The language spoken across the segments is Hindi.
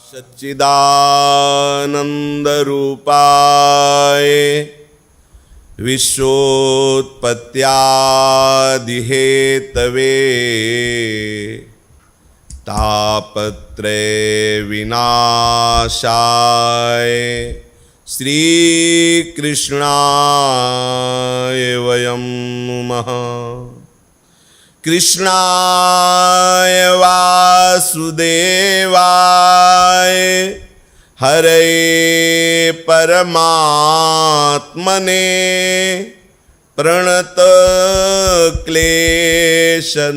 सच्चिदानंदरूपाय विश्वोत्पत्त्यादिहेतवे तापत्रय विनाशाय श्रीकृष्णाय वयं नमः। कृष्णाय वासुदेवाय हरे परमात्मने प्रणत क्लेशनाशाय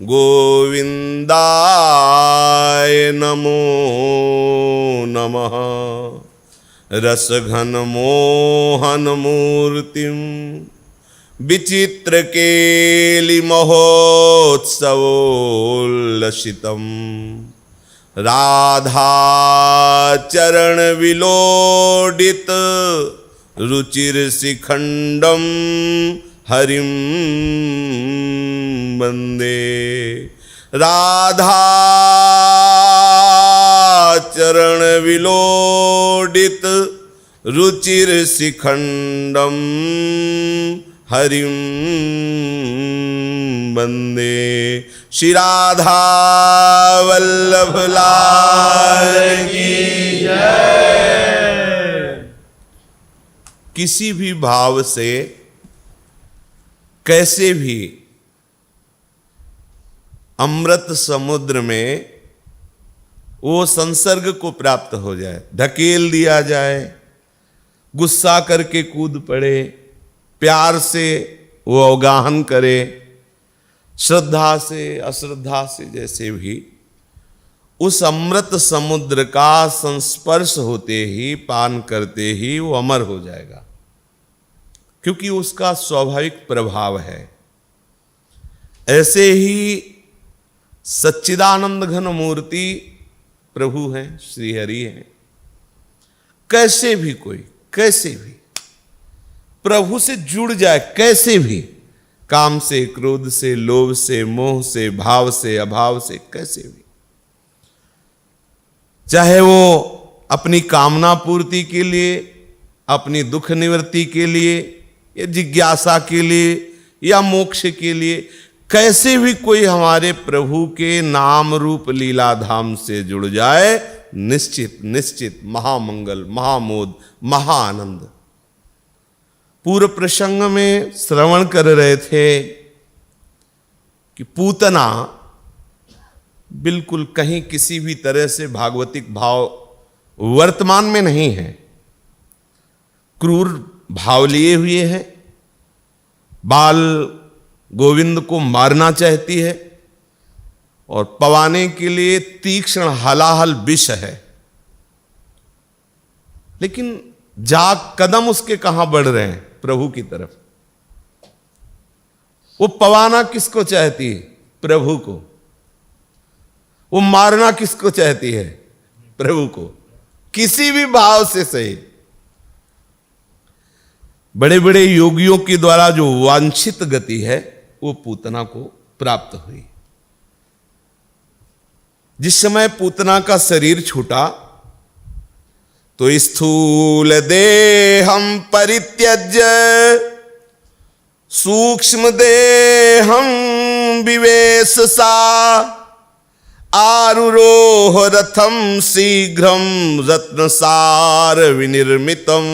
गोविंदाय नमो नमः। रसघन मोहन मूर्तिं विचित्रकेलि महोत्सवोल्लसितं राधाचरण विलोडित रुचिरशिखंडं हरिं वंदे। राधाचरण विलोडित रुचिरशिखंडं हरिं वंदे। श्री राधा वल्लभ लाल की जय। किसी भी भाव से कैसे भी अमृत समुद्र में वो संसर्ग को प्राप्त हो जाए, ढकेल दिया जाए, गुस्सा करके कूद पड़े, प्यार से वो अवगाहन करे, श्रद्धा से अश्रद्धा से, जैसे भी उस अमृत समुद्र का संस्पर्श होते ही, पान करते ही वो अमर हो जाएगा, क्योंकि उसका स्वाभाविक प्रभाव है। ऐसे ही सच्चिदानंद घन मूर्ति प्रभु हैं, श्री हरि हैं। कैसे भी कोई, कैसे भी प्रभु से जुड़ जाए, कैसे भी, काम से, क्रोध से, लोभ से, मोह से, भाव से, अभाव से, कैसे भी, चाहे वो अपनी कामना पूर्ति के लिए, अपनी दुख निवृत्ति के लिए, या जिज्ञासा के लिए, या मोक्ष के लिए, कैसे भी कोई हमारे प्रभु के नाम रूप लीला धाम से जुड़ जाए, निश्चित निश्चित महामंगल, महामोद, महाआनंद। पूर्व प्रसंग में श्रवण कर रहे थे कि पूतना बिल्कुल कहीं किसी भी तरह से भागवतिक भाव वर्तमान में नहीं है, क्रूर भाव लिए हुए है, बाल गोविंद को मारना चाहती है और पवाने के लिए तीक्ष्ण हलाहल विष है। लेकिन कदम उसके कहां बढ़ रहे हैं? प्रभु की तरफ। वो पवाना किसको चाहती है? प्रभु को। वो मारना किसको चाहती है? प्रभु को। किसी भी भाव से सही। बड़े बड़े योगियों के द्वारा जो वांछित गति है वो पूतना को प्राप्त हुई। जिस समय पूतना का शरीर छूटा तो स्थूल देहं परित्यज्य सूक्ष्म देहं विवेश सा आरुरोह रथम शीघ्रम रत्नसार विनिर्मितम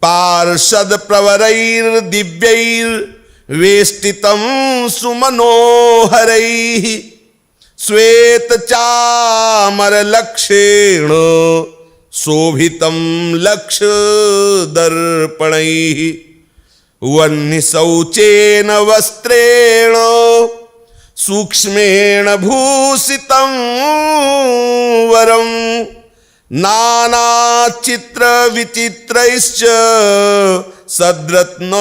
पार्षद प्रवरैर दिव्यैर वेष्टितम सुमनोहरैः श्वेत चामर लक्षेण शोभितम लक्ष दर्पणैः वह्नि शौचेन वस्त्रेण सूक्ष्मेण भूषितं वरं नाना चित्र विचित्रैश्च सद्रत्न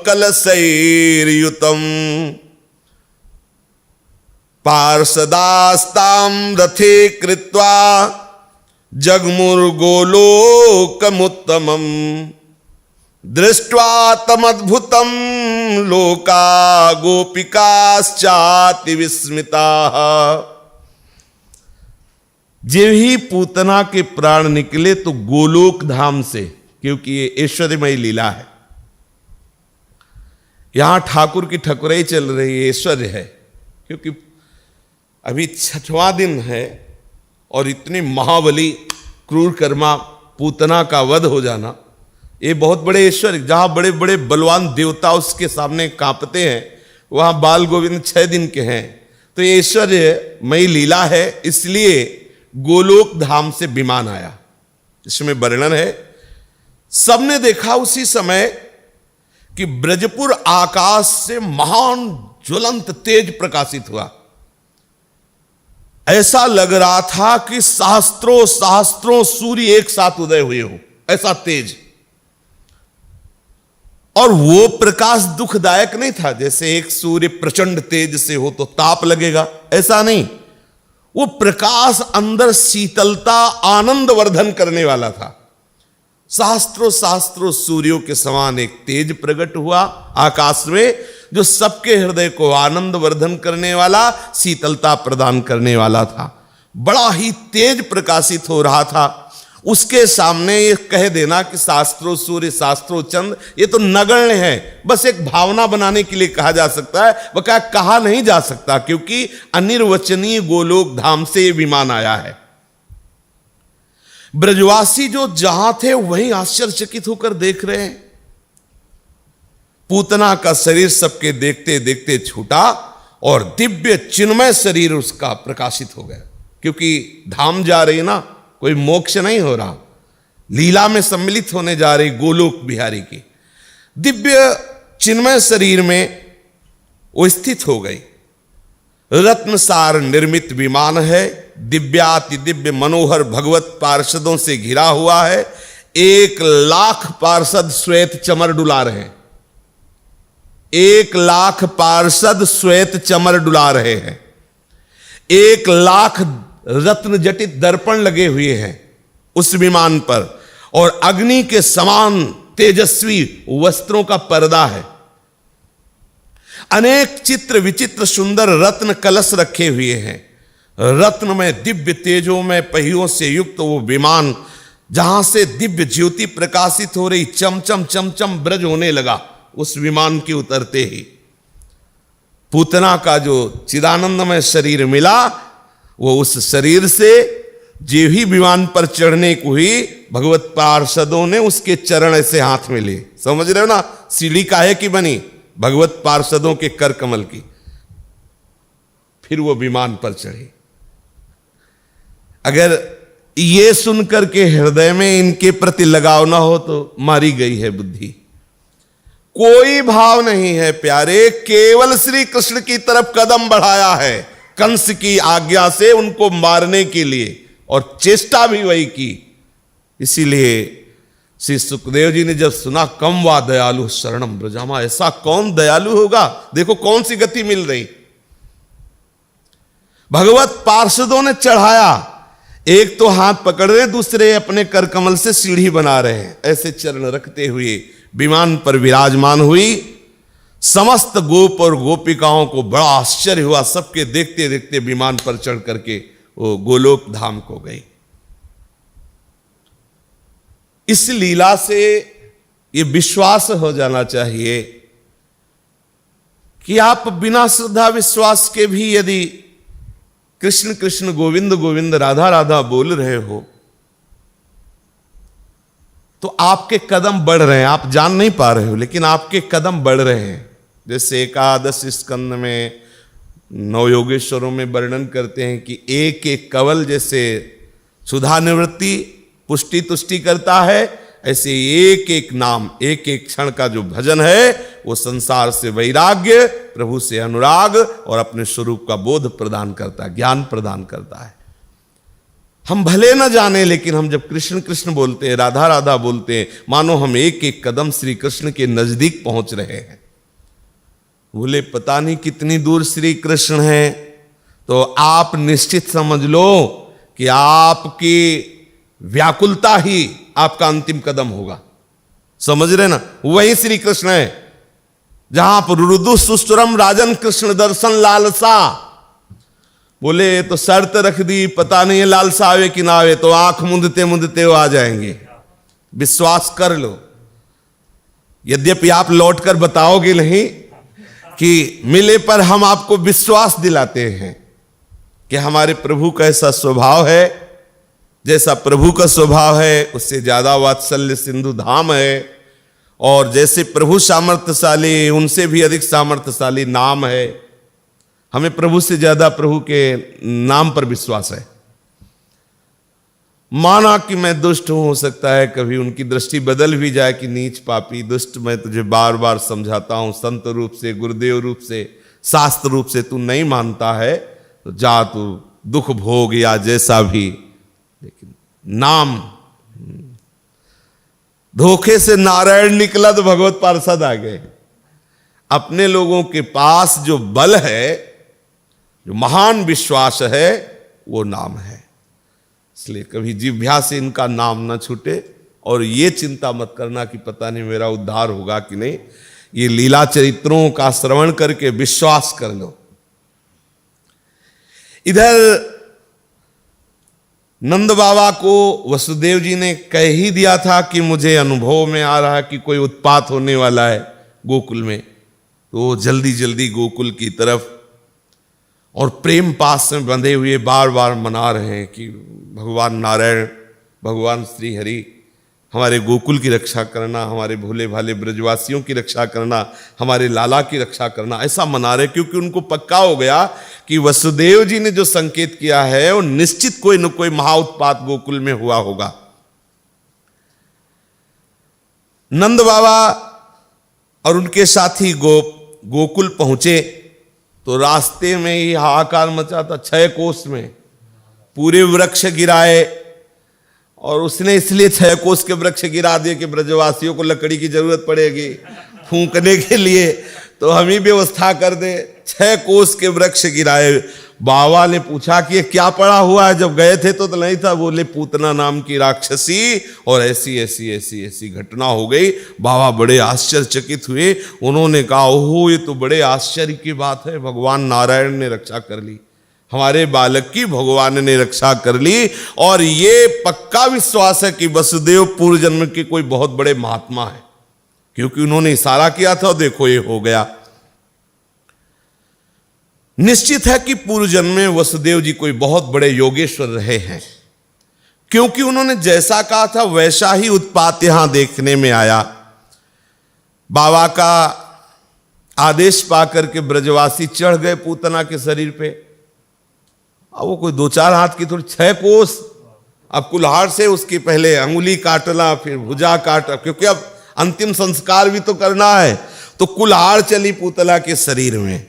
कलशैर्युतम् पार्षदास्तां रथे कृत्वा जगमुर्गोलोकमुत्तमम् दृष्ट्वा तमद्भुतम लोका गोपिकाश्चाति विस्मिता। जब ही पूतना के प्राण निकले तो गोलोक धाम से, क्योंकि ये ऐश्वर्यमयी लीला है, यहां ठाकुर की ठकुराई चल रही है, ऐश्वर्य है, क्योंकि अभी 6वां दिन है और इतनी महाबली क्रूर कर्मा पूतना का वध हो जाना, ये बहुत बड़े ऐश्वर्य। जहां बड़े बड़े बलवान देवता उसके सामने कांपते हैं, वहां बाल गोविंद 6 दिन के हैं। तो ये ऐश्वर्यमयी लीला है, इसलिए गोलोक धाम से विमान आया। इसमें वर्णन है, सबने देखा उसी समय कि ब्रजपुर आकाश से महान ज्वलंत तेज प्रकाशित हुआ। ऐसा लग रहा था कि सहस्त्रों सहस्त्रों सूर्य एक साथ उदय हुए हो, ऐसा तेज। और वो प्रकाश दुखदायक नहीं था, जैसे एक सूर्य प्रचंड तेज से हो तो ताप लगेगा, ऐसा नहीं। वो प्रकाश अंदर शीतलता, आनंद वर्धन करने वाला था। सहस्त्रों सहस्त्रों सूर्यों के समान एक तेज प्रकट हुआ आकाश में, जो सबके हृदय को आनंद वर्धन करने वाला, शीतलता प्रदान करने वाला था। बड़ा ही तेज प्रकाशित हो रहा था। उसके सामने ये कह देना कि शास्त्रों सूर्य शास्त्रों चंद्र, ये तो नगण्य है, बस एक भावना बनाने के लिए कहा जा सकता है, वह क्या कहा नहीं जा सकता, क्योंकि अनिर्वचनीय गोलोक धाम से ये विमान आया है। ब्रजवासी जो जहां थे वहीं आश्चर्यचकित होकर देख रहे हैं। पूतना का शरीर सबके देखते देखते छूटा और दिव्य चिन्मय शरीर उसका प्रकाशित हो गया, क्योंकि धाम जा रही ना, कोई मोक्ष नहीं हो रहा, लीला में सम्मिलित होने जा रही गोलोक बिहारी की। दिव्य चिन्मय शरीर में वो स्थित हो गई। रत्नसार निर्मित विमान है, दिव्याति दिव्य मनोहर भगवत पार्षदों से घिरा हुआ है। 1,00,000 पार्षद श्वेत चमर डुला रहे हैं। 1,00,000 पार्षद श्वेत चमर डुला रहे हैं। 1,00,000 रत्न जटित दर्पण लगे हुए हैं उस विमान पर, और अग्नि के समान तेजस्वी वस्त्रों का पर्दा है। अनेक चित्र विचित्र सुंदर रत्न कलश रखे हुए हैं। रत्न में दिव्य तेजों में पहियों से युक्त वो विमान, जहां से दिव्य ज्योति प्रकाशित हो रही, चमचम चमचम ब्रज होने लगा उस विमान के उतरते ही। पूतना का जो चिदानंदमय शरीर मिला, वो उस शरीर से जो ही विमान पर चढ़ने को हुई, भगवत पार्षदों ने उसके चरण ऐसे हाथ में लिए। समझ रहे हो ना, सीढ़ी काहे की बनी? भगवत पार्षदों के कर कमल की। फिर वो विमान पर चढ़े। अगर ये सुनकर के हृदय में इनके प्रति लगाव ना हो तो मारी गई है बुद्धि। कोई भाव नहीं है प्यारे, केवल श्री कृष्ण की तरफ कदम बढ़ाया है कंस की आज्ञा से उनको मारने के लिए, और चेष्टा भी वही की। इसीलिए श्री सुखदेव जी ने जब सुना, कम वा दयालु शरणम ब्रजामा, ऐसा कौन दयालु होगा, देखो कौन सी गति मिल रही। भगवत पार्षदों ने चढ़ाया, एक तो हाथ पकड़ रहे, दूसरे अपने कर कमल से सीढ़ी बना रहे हैं, ऐसे चरण रखते हुए विमान पर विराजमान हुई। समस्त गोप और गोपिकाओं को बड़ा आश्चर्य हुआ, सबके देखते देखते विमान पर चढ़ करके वो गोलोक धाम को गई। इस लीला से ये विश्वास हो जाना चाहिए कि आप बिना श्रद्धा विश्वास के भी यदि कृष्ण कृष्ण गोविंद गोविंद राधा राधा बोल रहे हो तो आपके कदम बढ़ रहे हैं। आप जान नहीं पा रहे हो, लेकिन आपके कदम बढ़ रहे हैं। जैसे एकादश स्कंद में नवयोगेश्वरों में वर्णन करते हैं कि एक एक कवल जैसे सुधा निवृत्ति पुष्टि तुष्टि करता है, ऐसे एक एक नाम, एक एक क्षण का जो भजन है वो संसार से वैराग्य, प्रभु से अनुराग और अपने स्वरूप का बोध प्रदान करता है, ज्ञान प्रदान करता है। हम भले न जाने, लेकिन हम जब कृष्ण कृष्ण बोलते हैं, राधा राधा बोलते हैं, मानो हम एक एक कदम श्री कृष्ण के नजदीक पहुंच रहे हैं। बोले पता नहीं कितनी दूर श्री कृष्ण हैं, तो आप निश्चित समझ लो कि आपकी व्याकुलता ही आपका अंतिम कदम होगा। समझ रहे ना, वही श्री कृष्ण है। जहां पर रुदु सुस्तुरम राजन कृष्ण दर्शन लालसा, बोले तो शर्त रख दी, पता नहीं है लालसा आवे कि ना आवे, तो आंख मुंदते मुंदते वो आ जाएंगे, विश्वास कर लो। यद्यपि आप लौटकर बताओगे नहीं कि मिले, पर हम आपको विश्वास दिलाते हैं कि हमारे प्रभु का ऐसा स्वभाव है, जैसा प्रभु का स्वभाव है उससे ज्यादा वात्सल्य सिंधु धाम है, और जैसे प्रभु सामर्थ्यशाली उनसे भी अधिक सामर्थ्यशाली नाम है। हमें प्रभु से ज्यादा प्रभु के नाम पर विश्वास है। माना कि मैं दुष्ट हूं, हो सकता है कभी उनकी दृष्टि बदल भी जाए कि नीच पापी दुष्ट, मैं तुझे बार बार समझाता हूं संत रूप से, गुरुदेव रूप से, शास्त्र रूप से, तू नहीं मानता है तो जा, तू दुख भोग या जैसा भी, लेकिन नाम। धोखे से नारायण निकला तो भगवत पार्षद आ गए। अपने लोगों के पास जो बल है, जो महान विश्वास है, वो नाम है। इसलिए कभी जिह्वा से इनका नाम ना छूटे, और ये चिंता मत करना कि पता नहीं मेरा उद्धार होगा कि नहीं। ये लीला चरित्रों का श्रवण करके विश्वास कर लो। इधर नंद बाबा को वसुदेव जी ने कह ही दिया था कि मुझे अनुभव में आ रहा है कि कोई उत्पात होने वाला है गोकुल में, तो जल्दी जल्दी गोकुल की तरफ, और प्रेम पास में बंधे हुए बार बार मना रहे हैं कि भगवान नारायण, भगवान श्री हरि हमारे गोकुल की रक्षा करना, हमारे भोले भाले ब्रजवासियों की रक्षा करना, हमारे लाला की रक्षा करना, ऐसा मना रहे, क्योंकि उनको पक्का हो गया कि वसुदेव जी ने जो संकेत किया है वो निश्चित कोई न कोई महाउत्पात गोकुल में हुआ होगा। नंद बाबा और उनके साथी गोकुल पहुंचे तो रास्ते में ही हाहाकार मचा था। 6 कोस में पूरे वृक्ष गिराए, और उसने इसलिए 6 कोस के वृक्ष गिरा दिए कि ब्रजवासियों को लकड़ी की जरूरत पड़ेगी फूंकने के लिए, तो हम ही व्यवस्था कर दे। 6 कोस के वृक्ष गिराए। बाबा ने पूछा कि ये क्या पड़ा हुआ है, जब गए थे तो नहीं था। बोले पूतना नाम की राक्षसी, और ऐसी ऐसी ऐसी ऐसी घटना हो गई। बाबा बड़े आश्चर्यचकित हुए। उन्होंने कहा, ओहो ये तो बड़े आश्चर्य की बात है, भगवान नारायण ने रक्षा कर ली, हमारे बालक की भगवान ने रक्षा कर ली। और ये पक्का विश्वास है कि वसुदेव पूर्व जन्म के कोई बहुत बड़े महात्मा है, क्योंकि उन्होंने इशारा किया था और देखो ये हो गया। निश्चित है कि पूर्व जन्म में वसुदेव जी कोई बहुत बड़े योगेश्वर रहे हैं, क्योंकि उन्होंने जैसा कहा था वैसा ही उत्पात यहां देखने में आया। बाबा का आदेश पाकर के ब्रजवासी चढ़ गए पूतना के शरीर पे। अब वो कोई 2-4 हाथ की थोड़ी, 6 कोस। अब कुल्हाड़ से उसकी पहले अंगुली काटना, फिर भुजा काटना, क्योंकि अब अंतिम संस्कार भी तो करना है। तो कुल्हाड़ चली पूतला के शरीर में,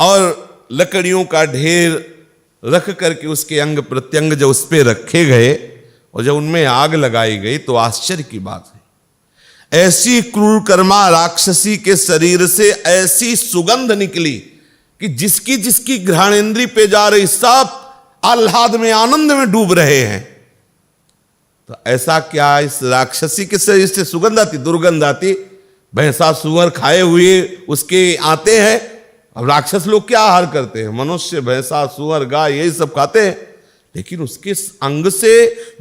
और लकड़ियों का ढेर रख करके उसके अंग प्रत्यंग जब उस पर रखे गए और जब उनमें आग लगाई गई, तो आश्चर्य की बात है, ऐसी क्रूर कर्मा राक्षसी के शरीर से ऐसी सुगंध निकली कि जिसकी जिसकी घ्राणेंद्री पे जा रही सब आह्लाद में, आनंद में डूब रहे हैं। तो ऐसा क्या इस राक्षसी के शरीर से सुगंध आती, दुर्गंध आती? भैंसा सुअर खाए हुए उसके आते हैं। अब राक्षस लोग क्या आहार करते हैं? मनुष्य, भैंसा, सुअर, गाय, यही सब खाते हैं। लेकिन उसके अंग से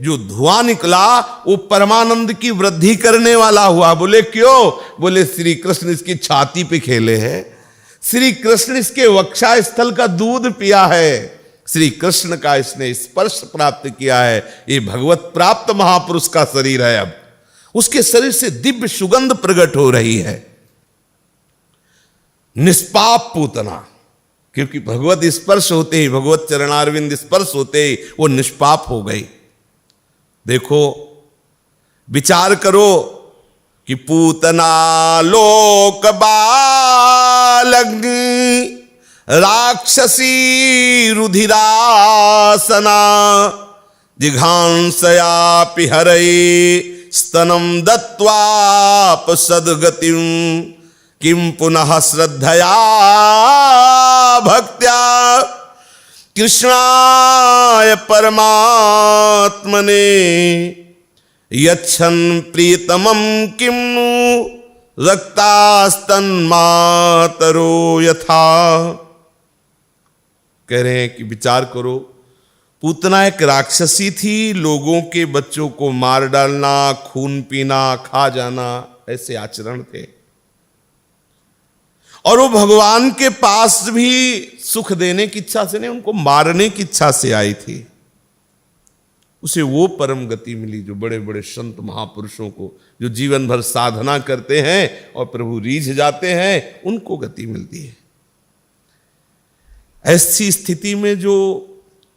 जो धुआं निकला वो परमानंद की वृद्धि करने वाला हुआ। बोले क्यों? बोले श्री कृष्ण इसकी छाती पे खेले हैं, श्री कृष्ण इसके वक्षा स्थल का दूध पिया है, श्री कृष्ण का इसने स्पर्श प्राप्त किया है। ये भगवत प्राप्त महापुरुष का शरीर है। अब उसके शरीर से दिव्य सुगंध प्रकट हो रही है। निष्पाप पूतना, क्योंकि भगवत स्पर्श होते ही, भगवत चरणारविंद स्पर्श होते ही वो निष्पाप हो गई। देखो, विचार करो कि पूतना लोक बालग्नि राक्षसी रुधिरासना जिघांसयापि हरये स्तनम दत्वाप सद्गतिम किम पुनः श्रद्धया भक्त्या कृष्णाय परमात्मने यच्छन प्रियतमं किम्नु रक्तास्तन्मातरो यथा। कह रहे हैं कि विचार करो, पूतना एक राक्षसी थी, लोगों के बच्चों को मार डालना, खून पीना, खा जाना, ऐसे आचरण थे। और वो भगवान के पास भी सुख देने की इच्छा से नहीं, उनको मारने की इच्छा से आई थी। उसे वो परम गति मिली जो बड़े बड़े संत महापुरुषों को, जो जीवन भर साधना करते हैं और प्रभु रीझ जाते हैं, उनको गति मिलती है। ऐसी स्थिति में जो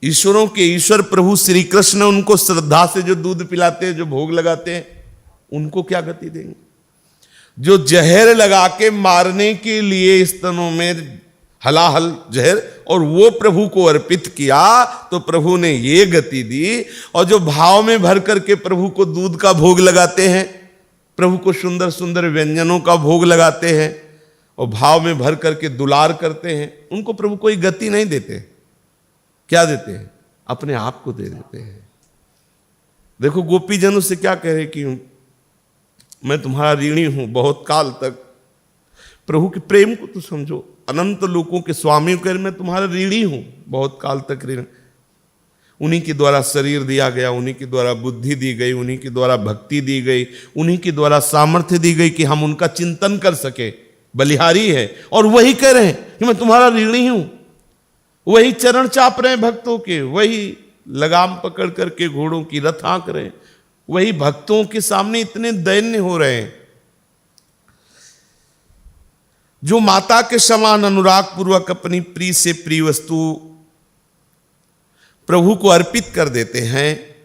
ईश्वरों के ईश्वर प्रभु श्री कृष्ण उनको श्रद्धा से जो दूध पिलाते हैं, जो भोग लगाते हैं, उनको क्या गति देंगे? जो जहर लगा के मारने के लिए स्तनों में हलाहल जहर, और वो प्रभु को अर्पित किया तो प्रभु ने ये गति दी। और जो भाव में भर करके प्रभु को दूध का भोग लगाते हैं, प्रभु को सुंदर सुंदर व्यंजनों का भोग लगाते हैं और भाव में भर करके दुलार करते हैं, उनको प्रभु कोई गति नहीं देते। क्या देते हैं? अपने आप को दे देते हैं। देखो गोपीजन उससे क्या कह रहे कि मैं तुम्हारा ऋणी हूं बहुत काल तक। प्रभु के प्रेम को तो समझो, अनंत लोकों के स्वामी कर मैं तुम्हारा ऋणी हूं बहुत काल तक ऋण। उन्हीं के द्वारा शरीर दिया गया, उन्हीं के द्वारा बुद्धि दी गई, उन्हीं के द्वारा भक्ति दी गई, उन्हीं के द्वारा सामर्थ्य दी गई कि हम उनका चिंतन कर सके। बलिहारी है और वही कह रहे हैं कि मैं तुम्हारा ऋणी हूं। वही चरण चाप रहे हैं भक्तों के, वही लगाम पकड़ करके घोड़ों की रथ हाँक रहे हैं, वही भक्तों के सामने इतने दैन्य हो रहे हैं। जो माता के समान अनुराग पूर्वक अपनी प्रिय से प्रिय वस्तु प्रभु को अर्पित कर देते हैं,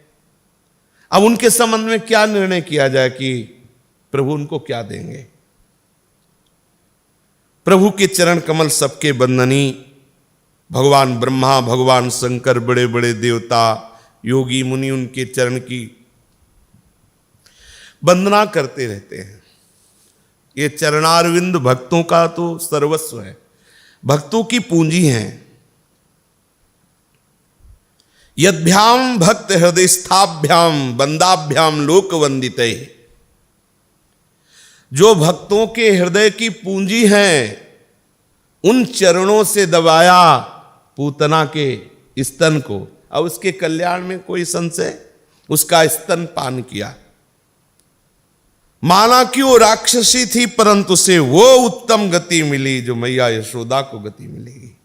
अब उनके संबंध में क्या निर्णय किया जाए कि प्रभु उनको क्या देंगे? प्रभु के चरण कमल सबके बंदनी, भगवान ब्रह्मा, भगवान शंकर, बड़े बड़े देवता, योगी मुनि उनके चरण की वंदना करते रहते हैं। ये चरणारविंद भक्तों का तो सर्वस्व है, भक्तों की पूंजी है। यद्भ्याम भक्त हृदय स्थाभ्याम बंदाभ्याम लोक वंदिते। जो भक्तों के हृदय की पूंजी है, उन चरणों से दबाया पूतना के स्तन को, अब उसके कल्याण में कोई संशय, उसका स्तन पान किया। माना कि वो राक्षसी थी, परंतु उसे वो उत्तम गति मिली जो मैया यशोदा को गति मिलेगी।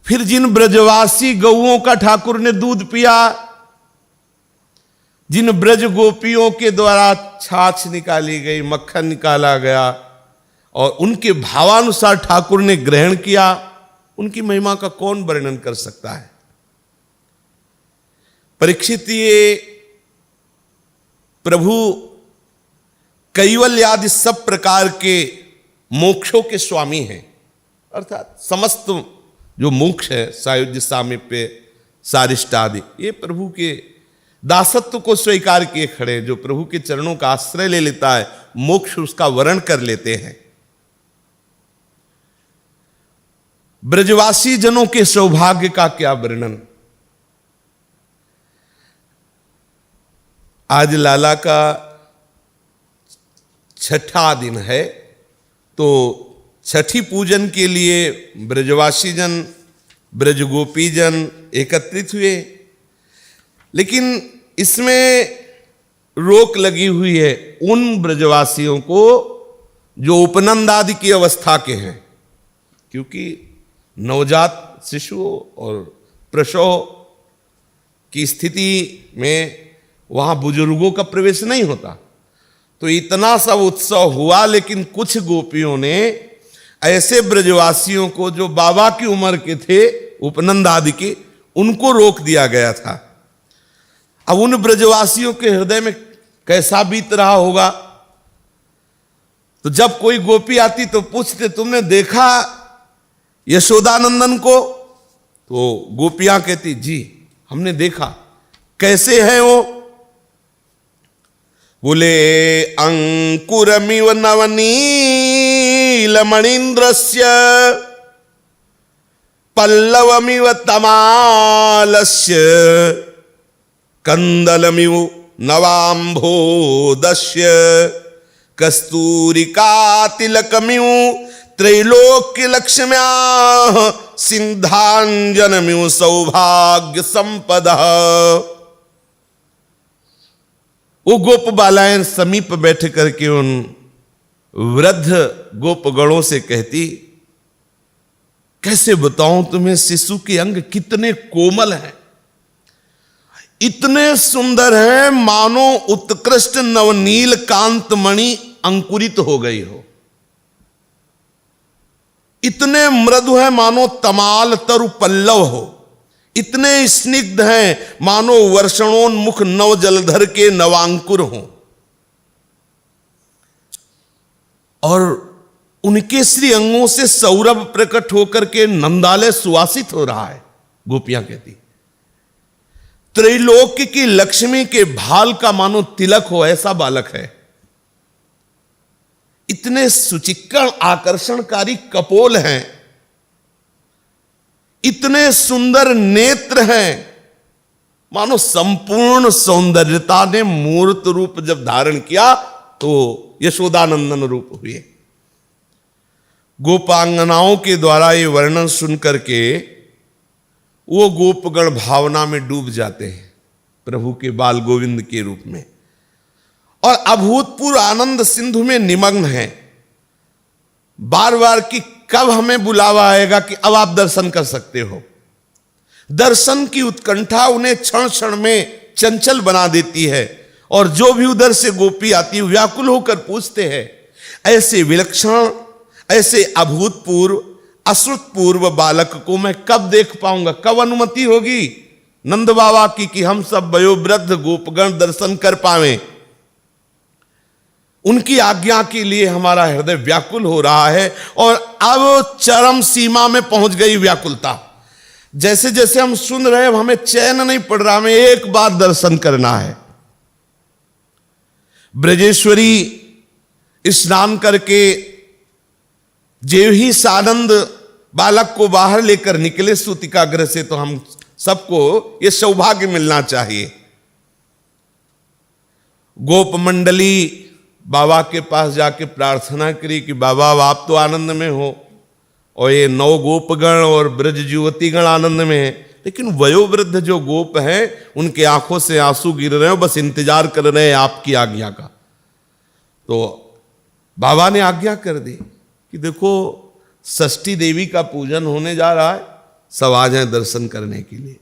फिर जिन ब्रजवासी गौओं का ठाकुर ने दूध पिया, जिन ब्रज गोपियों के द्वारा छाछ निकाली गई, मक्खन निकाला गया और उनके भावानुसार ठाकुर ने ग्रहण किया, उनकी महिमा का कौन वर्णन कर सकता है? परीक्षित ये प्रभु कैवल्य आदि सब प्रकार के मोक्षों के स्वामी हैं, अर्थात समस्त जो मोक्ष है, सायुज्य, सामीप्य, सारिष्ट आदि, ये प्रभु के दासत्व को स्वीकार किए खड़े। जो प्रभु के चरणों का आश्रय ले लेता है, मोक्ष उसका वर्ण कर लेते हैं। ब्रजवासी जनों के सौभाग्य का क्या वर्णन। आज लाला का छठा दिन है, तो छठी पूजन के लिए ब्रजवासी जन, ब्रजगोपी जन एकत्रित हुए, लेकिन इसमें रोक लगी हुई है उन ब्रजवासियों को जो उपनंद आदि की अवस्था के हैं, क्योंकि नवजात शिशुओं और प्रसव की स्थिति में वहां बुजुर्गों का प्रवेश नहीं होता। तो इतना सब उत्सव हुआ, लेकिन कुछ गोपियों ने ऐसे ब्रजवासियों को जो बाबा की उम्र के थे, उपनंद आदि के, उनको रोक दिया गया था। अब उन ब्रजवासियों के हृदय में कैसा बीत रहा होगा। तो जब कोई गोपी आती तो पूछते, तुमने देखा यशोदानंदन को? तो गोपियां कहती, जी हमने देखा। कैसे हैं वो? बोले, अंकुरमिव नवनीलमणीन्द्रस्य पल्लवमिव तमालस्य कंदलमिव नवाम्भोदस्य कस्तूरिका तिलकमिव त्रैलोक्य लक्ष्म्या सिंधांजनमिव सौभाग्य संपद। वो गोप बालाएं समीप बैठ करके उन वृद्ध गोपगणों से कहती, कैसे बताऊं तुम्हें शिशु के अंग कितने कोमल हैं, इतने सुंदर हैं मानो उत्कृष्ट नवनील कांत मणि अंकुरित हो गई हो, इतने मृदु हैं मानो तमाल तरु पल्लव हो, इतने स्निग्ध हैं मानो वर्षणोन्मुख नव जलधर के नवांकुर हो, और उनके श्री अंगों से सौरभ प्रकट होकर के नंदालय सुवासित हो रहा है। गोपियां कहती, त्रैलोक्य की लक्ष्मी के भाल का मानो तिलक हो ऐसा बालक है, इतने सुचिक्कण आकर्षणकारी कपोल हैं, इतने सुंदर नेत्र हैं, मानो संपूर्ण सौंदर्यता ने मूर्त रूप जब धारण किया तो यशोदानंदन रूप हुए। गोपांगनाओं के द्वारा ये वर्णन सुन करके वो गोपगण भावना में डूब जाते हैं प्रभु के बाल गोविंद के रूप में, और अभूतपूर्व आनंद सिंधु में निमग्न हैं। बार बार कि कब हमें बुलावा आएगा कि अब आप दर्शन कर सकते हो। दर्शन की उत्कंठा उन्हें क्षण क्षण में चंचल बना देती है, और जो भी उधर से गोपी आती है व्याकुल होकर पूछते हैं, ऐसे विलक्षण, ऐसे अभूतपूर्व अश्रुतपूर्व बालक को मैं कब देख पाऊंगा, कब अनुमति होगी नंद बाबा की कि हम सब वयोवृद्ध गोपगण दर्शन कर पावें। उनकी आज्ञा के लिए हमारा हृदय व्याकुल हो रहा है, और अब चरम सीमा में पहुंच गई व्याकुलता। जैसे जैसे हम सुन रहे हैं हमें चैन नहीं पड़ रहा, हमें एक बार दर्शन करना है। ब्रजेश्वरी स्नान करके जेव ही सानंद बालक को बाहर लेकर निकले सूतिकाग्रह से, तो हम सबको यह सौभाग्य मिलना चाहिए। गोप मंडली बाबा के पास जाके प्रार्थना करी कि बाबा आप तो आनंद में हो, और ये 9 गोपगण और ब्रज युवतीगण आनंद में है, लेकिन वयोवृद्ध जो गोप हैं उनके आंखों से आंसू गिर रहे हैं, बस इंतजार कर रहे हैं आपकी आज्ञा का। तो बाबा ने आज्ञा कर दी कि देखो षष्ठी देवी का पूजन होने जा रहा है, सब आ जाएं दर्शन करने के लिए।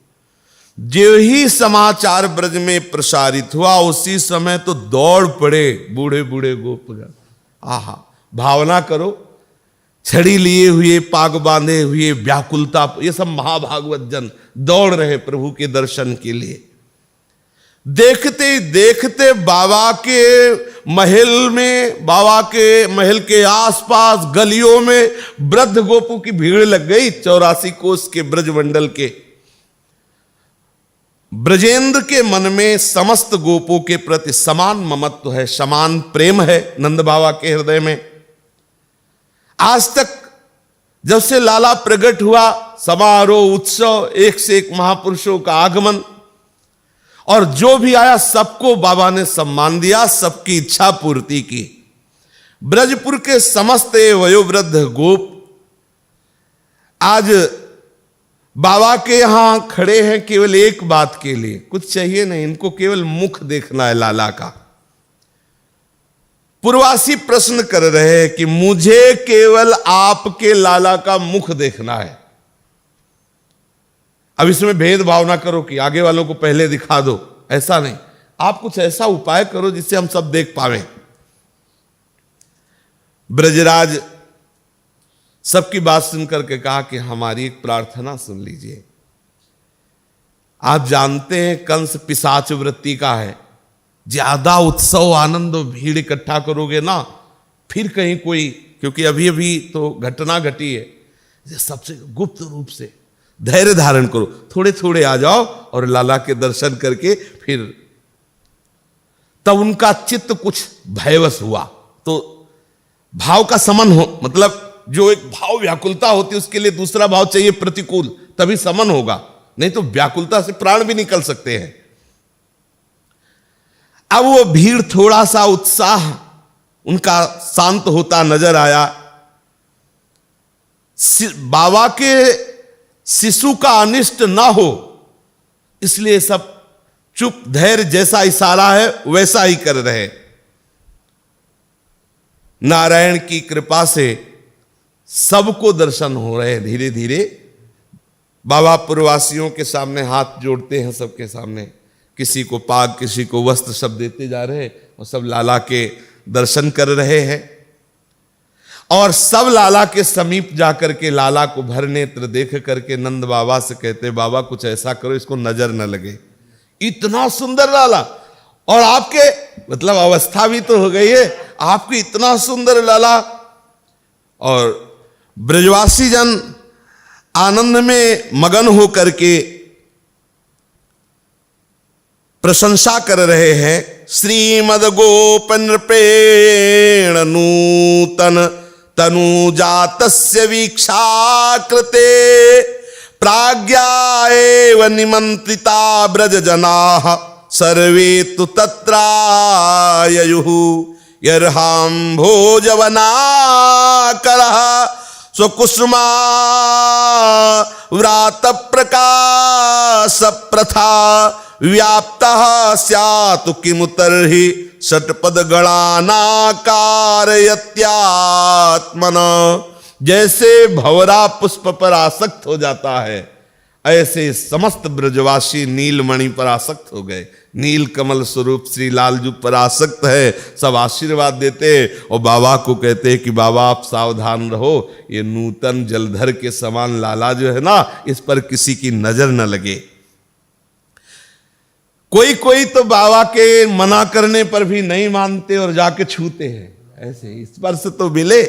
जो ही समाचार ब्रज में प्रसारित हुआ उसी समय तो दौड़ पड़े बूढ़े बूढ़े गोपगण। आहा, भावना करो, छड़ी लिए हुए, पाग बांधे हुए, व्याकुलता, ये सब महाभागवत जन दौड़ रहे प्रभु के दर्शन के लिए। देखते देखते बाबा के महल में, बाबा के महल के आसपास गलियों में वृद्ध गोपों की भीड़ लग गई। 84 कोस के ब्रजमंडल के ब्रजेंद्र के मन में समस्त गोपों के प्रति समान ममत्व है, समान प्रेम है नंद बाबा के हृदय में। आज तक जब से लाला प्रकट हुआ, समारोह, उत्सव, एक से एक महापुरुषों का आगमन, और जो भी आया सबको बाबा ने सम्मान दिया, सबकी इच्छा पूर्ति की। ब्रजपुर के समस्त वयोवृद्ध गोप आज बाबा के यहां खड़े हैं केवल एक बात के लिए, कुछ चाहिए नहीं, इनको केवल मुख देखना है लाला का। पूर्वासी प्रश्न कर रहे हैं कि मुझे केवल आपके लाला का मुख देखना है। अब इसमें भेदभाव ना करो कि आगे वालों को पहले दिखा दो, ऐसा नहीं। आप कुछ ऐसा उपाय करो जिससे हम सब देख पावें। ब्रजराज सबकी बात सुनकर के कहा कि हमारी एक प्रार्थना सुन लीजिए। आप जानते हैं कंस पिशाच वृत्ति का है, ज्यादा उत्सव आनंद और भीड़ इकट्ठा करोगे ना, फिर कहीं कोई, क्योंकि अभी अभी तो घटना घटी है, सबसे गुप्त रूप से धैर्य धारण करो, थोड़े थोड़े आ जाओ और लाला के दर्शन करके फिर। तब उनका चित्त कुछ भयवश हुआ। तो भाव का समन हो, मतलब जो एक भाव व्याकुलता होती है उसके लिए दूसरा भाव चाहिए प्रतिकूल, तभी समन होगा, नहीं तो व्याकुलता से प्राण भी निकल सकते हैं। अब वो भीड़ थोड़ा सा उत्साह उनका शांत होता नजर आया। बाबा के शिशु का अनिष्ट ना हो इसलिए सब चुप धैर्य, जैसा इशारा है वैसा ही कर रहे। नारायण की कृपा से सबको दर्शन हो रहे हैं। धीरे धीरे बाबा पुरवासियों के सामने हाथ जोड़ते हैं, सबके सामने किसी को पाग किसी को वस्त्र सब देते जा रहे और सब लाला के दर्शन कर रहे हैं। और सब लाला के समीप जाकर के लाला को भर नेत्र देख करके नंद बाबा से कहते, बाबा कुछ ऐसा करो इसको नजर न लगे। इतना सुंदर लाला, और आपके मतलब अवस्था भी तो हो गई है, आपकी इतना सुंदर लाला। और ब्रजवासी जन आनंद में मगन होकर के प्रशंसा कर रहे हैं। श्रीमद गोप नृपेण नूतन तनुजातस्य वीक्षा कृते प्राज्ञा एव निमंत्रिता ब्रज जनाः सर्वे तु तत्राययुः यर्हां भोजवनाकरः स्वकुसुमा व्रात प्रकाश प्रथा व्याप्तः स्यात् किमु तर्हि षट्पद गणानाकारयत्यात्मन। जैसे भंवरा पुष्प पर आसक्त हो जाता है, ऐसे समस्त ब्रजवासी नीलमणि पर आसक्त हो गए। नील कमल स्वरूप श्री लालजू पर आसक्त है। सब आशीर्वाद देते और बाबा को कहते कि बाबा आप सावधान रहो, ये नूतन जलधर के समान लाला जो है ना, इस पर किसी की नजर न लगे। कोई कोई तो बाबा के मना करने पर भी नहीं मानते और जाके छूते हैं, ऐसे स्पर्श तो मिले।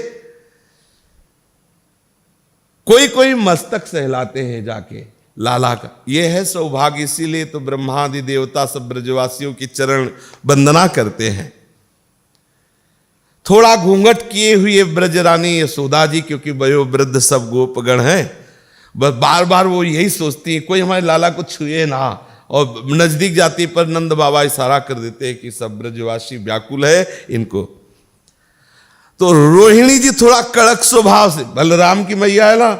कोई कोई मस्तक सहलाते हैं जाके लाला का, ये है सौभाग्य। इसीलिए तो ब्रह्मादि देवता सब ब्रजवासियों की चरण वंदना करते हैं। थोड़ा घूंघट किए हुए ब्रजरानी यशोदा जी, क्योंकि वयोवृद्ध सब गोपगण हैं, बस बार बार वो यही सोचती है कोई हमारे लाला को छुए ना, और नजदीक जाती पर नंद बाबा इशारा कर देते हैं कि सब ब्रजवासी व्याकुल है इनको। तो रोहिणी जी थोड़ा कड़क स्वभाव से, बलराम की मैया है ना,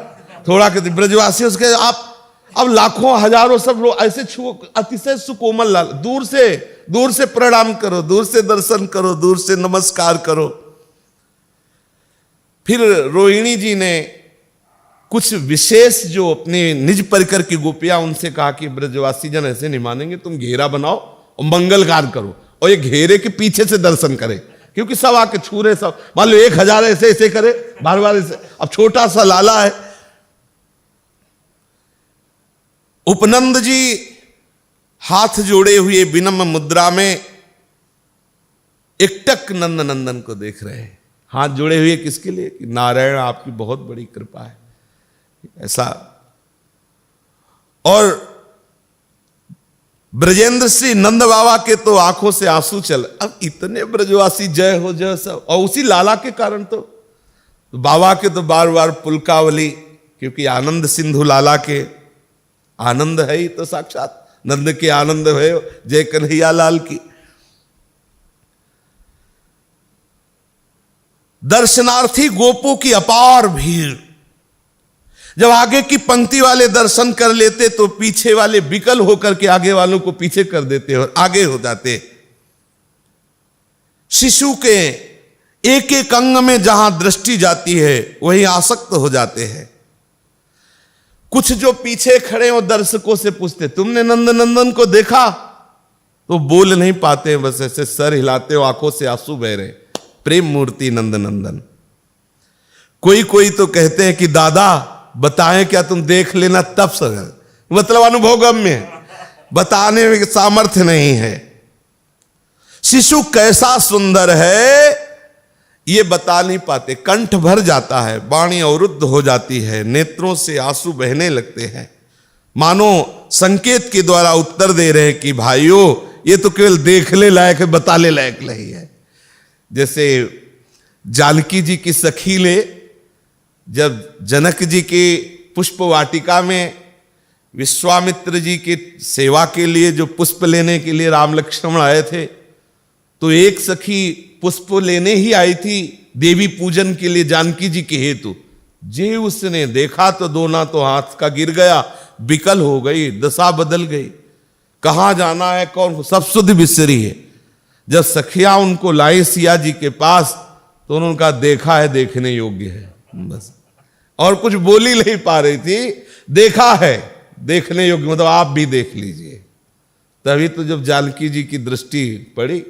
थोड़ा कहती ब्रजवासी उसके आप अब लाखों हजारों सब लोग ऐसे छुओ, अतिशय सुकोमल लाल, दूर से प्रणाम करो, दूर से दर्शन करो, दूर से नमस्कार करो। फिर रोहिणी जी ने कुछ विशेष जो अपने निज परिकर की गोपियां, उनसे कहा कि ब्रजवासी जन ऐसे नहीं मानेंगे, तुम घेरा बनाओ और मंगलकार करो, और ये घेरे के पीछे से दर्शन करे, क्योंकि सब आके छू रहे, सब मान लो 1000 ऐसे ऐसे करे, बार बार ऐसे। अब छोटा सा लाला है। उपनंद जी हाथ जोड़े हुए विनम्र मुद्रा में एकटक नंद नंदन को देख रहे हैं। हाथ जोड़े हुए किसके लिए? कि नारायण आपकी बहुत बड़ी कृपा है, ऐसा। और ब्रजेंद्र श्री नंद बाबा के तो आंखों से आंसू चल, अब इतने ब्रजवासी जय हो जय सब, और उसी लाला के कारण तो बाबा के तो बार बार पुलकावली, क्योंकि आनंद सिंधु लाला के आनंद है ही तो साक्षात नंद के आनंद है, जय कन्हैया लाल की। दर्शनार्थी गोपों की अपार भीड़। जब आगे की पंक्ति वाले दर्शन कर लेते तो पीछे वाले विकल होकर के आगे वालों को पीछे कर देते और आगे हो जाते। शिशु के एक एक अंग में जहां दृष्टि जाती है वहीं आसक्त हो जाते हैं। कुछ जो पीछे खड़े हो दर्शकों से पूछते, तुमने नंद नंदन को देखा? तो बोल नहीं पाते, बस ऐसे सर हिलाते हो, आंखों से आंसू बह रहे। प्रेम मूर्ति नंद नंदन। कोई कोई तो कहते हैं कि दादा बताएं क्या, तुम देख लेना तब समझ, मतलब अनुभवगम्य है, बताने में सामर्थ्य नहीं है। शिशु कैसा सुंदर है ये बता नहीं पाते, कंठ भर जाता है, वाणी अवरुद्ध हो जाती है, नेत्रों से आंसू बहने लगते हैं, मानो संकेत के द्वारा उत्तर दे रहे हैं कि भाइयों ये तो केवल देखने लायक है, बताने लायक नहीं है। जैसे जानकी जी की सखी ले, जब जनक जी की पुष्प वाटिका में विश्वामित्र जी की सेवा के लिए जो पुष्प लेने के लिए राम लक्ष्मण आए थे, तो एक सखी पुष्प लेने ही आई थी देवी पूजन के लिए जानकी जी के हेतु। जे उसने देखा तो दोना तो हाथ का गिर गया, विकल हो गई, दशा बदल गई। कहां जाना है, कौन, सब सुध बिसरी है। जब सखिया उनको लाई सिया जी के पास तो उन्होंने कहा देखा है, देखने योग्य है, बस। और कुछ बोल ही नहीं पा रही थी, देखा है देखने योग्य, मतलब आप भी देख लीजिए। तभी तो जब जानकी जी की दृष्टि पड़ी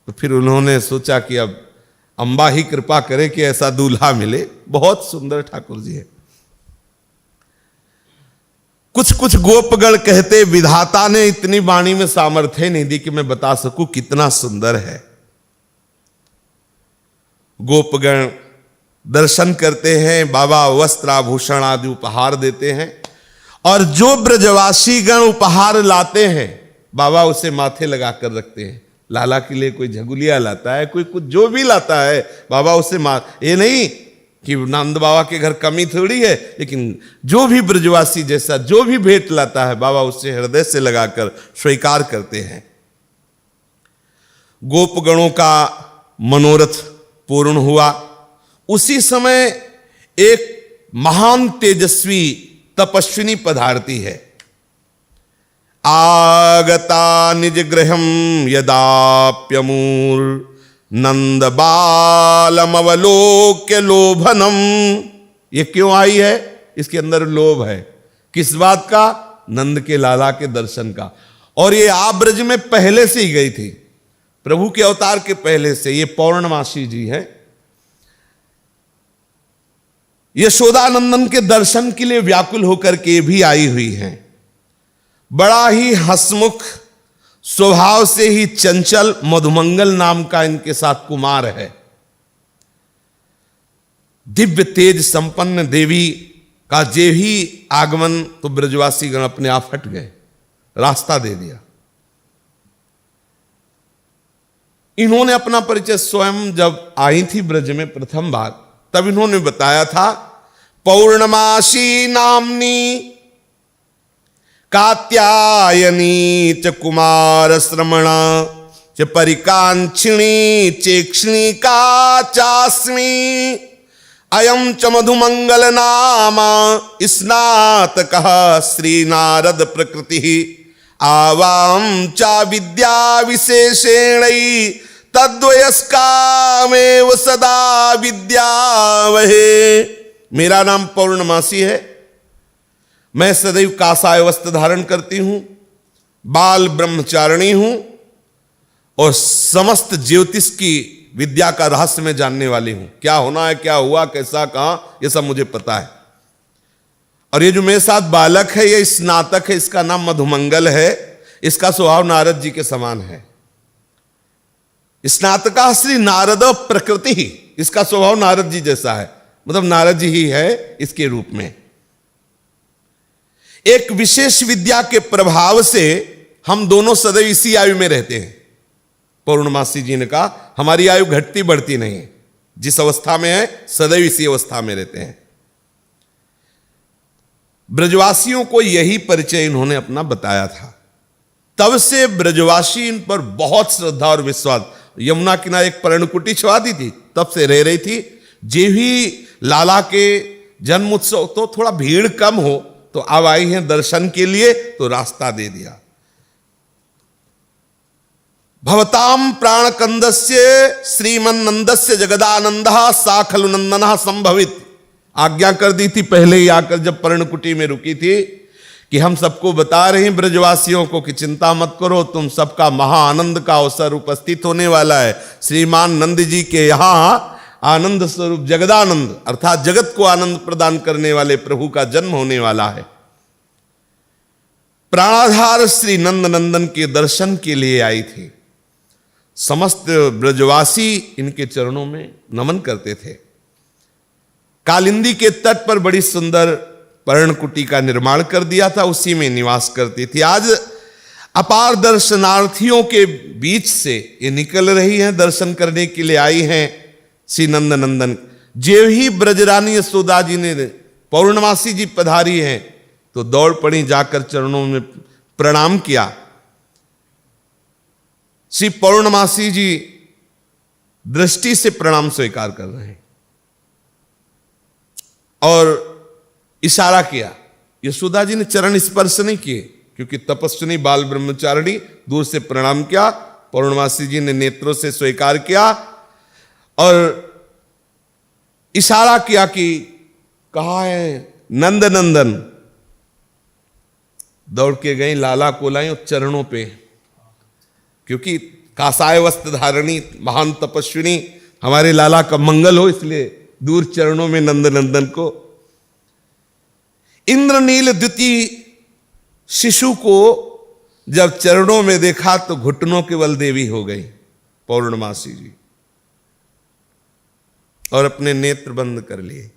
तो फिर उन्होंने सोचा कि अब अंबा ही कृपा करे कि ऐसा दूल्हा मिले। बहुत सुंदर ठाकुर जी है। कुछ कुछ गोपगण कहते विधाता ने इतनी वाणी में सामर्थ्य नहीं दी कि मैं बता सकूं कितना सुंदर है। गोपगण दर्शन करते हैं, बाबा वस्त्र आभूषण आदि उपहार देते हैं, और जो ब्रजवासी गण उपहार लाते हैं बाबा उसे माथे लगा कर रखते हैं। लाला के लिए कोई झगुलिया लाता है, कोई कुछ जो भी लाता है बाबा उसे ये नहीं कि नंद बाबा के घर कमी थोड़ी है, लेकिन जो भी ब्रजवासी जैसा जो भी भेंट लाता है बाबा उससे हृदय से लगाकर स्वीकार करते हैं। गोपगणों का मनोरथ पूर्ण हुआ। उसी समय एक महान तेजस्वी तपस्विनी पधारती है। आगता निज गृहम यदाप्यमूर नंद बालमवलोक्य लोभनम। ये क्यों आई है? इसके अंदर लोभ है। किस बात का? नंद के लाला के दर्शन का। और ये आब्रज में पहले से ही गई थी, प्रभु के अवतार के पहले से। ये पौर्णमासी जी है, यशोदानंदन के दर्शन के लिए व्याकुल होकर के भी आई हुई हैं। बड़ा ही हंसमुख स्वभाव से ही चंचल मधुमंगल नाम का इनके साथ कुमार है। दिव्य तेज संपन्न देवी का जे ही आगमन तो ब्रजवासी गण अपने आप हट गए, रास्ता दे दिया। इन्होंने अपना परिचय स्वयं जब आई थी ब्रज में प्रथम बार तब इन्होंने बताया था, पौर्णमासी नामनी कात्यायनी च कुमार श्रमणा च परिकांक्षिणी चेक्षिणी का चास्मी अयम च मधुमंगल नामा स्नातकः श्री नारद प्रकृति आवाम चा विद्या विशेषेण तद्वयस्कामेव सदा विद्यावहे। मेरा नाम पौर्णमासी है, मैं सदैव कासाय वस्त्र धारण करती हूं, बाल ब्रह्मचारिणी हूं और समस्त ज्योतिष की विद्या का रहस्य में जानने वाली हूं। क्या होना है, क्या हुआ, कैसा, कहां, यह सब मुझे पता है। और ये जो मेरे साथ बालक है ये स्नातक है, इसका नाम मधुमंगल है। इसका स्वभाव नारद जी के समान है। स्नातका श्री नारद प्रकृति ही, इसका स्वभाव नारद जी जैसा है, मतलब नारद जी ही है इसके रूप में। एक विशेष विद्या के प्रभाव से हम दोनों सदैव इसी आयु में रहते हैं। पौर्णमासी जी ने कहा हमारी आयु घटती बढ़ती नहीं है, जिस अवस्था में है सदैव इसी अवस्था में रहते हैं। ब्रजवासियों को यही परिचय इन्होंने अपना बताया था। तब से ब्रजवासी इन पर बहुत श्रद्धा और विश्वास। यमुना किनारे एक पर्णकुटी छुआ दी थी, तब से रह रही थी। जे भी लाला के जन्म उत्सव तो थोड़ा भीड़ कम हो तो अब आई हैं दर्शन के लिए, तो रास्ता दे दिया। भवताम प्राणकंदस्य श्रीमन्नंदस्य जगदानंदः सा खलु नंदनः संभवित। आज्ञा कर दी थी पहले ही आकर, जब पर्णकुटी में रुकी थी, कि हम सबको बता रहे हैं ब्रजवासियों को कि चिंता मत करो, तुम सबका महाआनंद का अवसर उपस्थित होने वाला है। श्रीमान नंद जी के यहां आनंद स्वरूप जगदानंद अर्थात जगत को आनंद प्रदान करने वाले प्रभु का जन्म होने वाला है। प्राणाधार श्री नंद नंदन के दर्शन के लिए आई थी। समस्त ब्रजवासी इनके चरणों में नमन करते थे। कालिंदी के तट पर बड़ी सुंदर पर्णकुटी का निर्माण कर दिया था, उसी में निवास करती थी। आज अपार दर्शनार्थियों के बीच से ये निकल रही हैं, दर्शन करने के लिए आई हैं श्री नंद नंदन। जे ही ब्रजरानी यशोदा जी ने पौर्णमासी जी पधारी हैं तो दौड़ पड़ी, जाकर चरणों में प्रणाम किया। श्री पौर्णमासी जी दृष्टि से प्रणाम स्वीकार कर रहे हैं और इशारा किया। यशोदा जी ने चरण स्पर्श नहीं किए क्योंकि तपस्विनी बाल ब्रह्मचारिणी, दूर से प्रणाम किया। पौर्णमासी जी ने नेत्रों से स्वीकार किया और इशारा किया कि कहाँ है नंद नंदन। दौड़ के गई, लाला को लाई चरणों पे, क्योंकि कासाय वस्त्र धारणी महान तपस्विनी हमारे लाला का मंगल हो, इसलिए दूर चरणों में नंद नंदन को। इंद्रनील द्वितीय शिशु को जब चरणों में देखा तो घुटनों के बल देवी हो गई पौर्णमासी जी और अपने नेत्र बंद कर लिए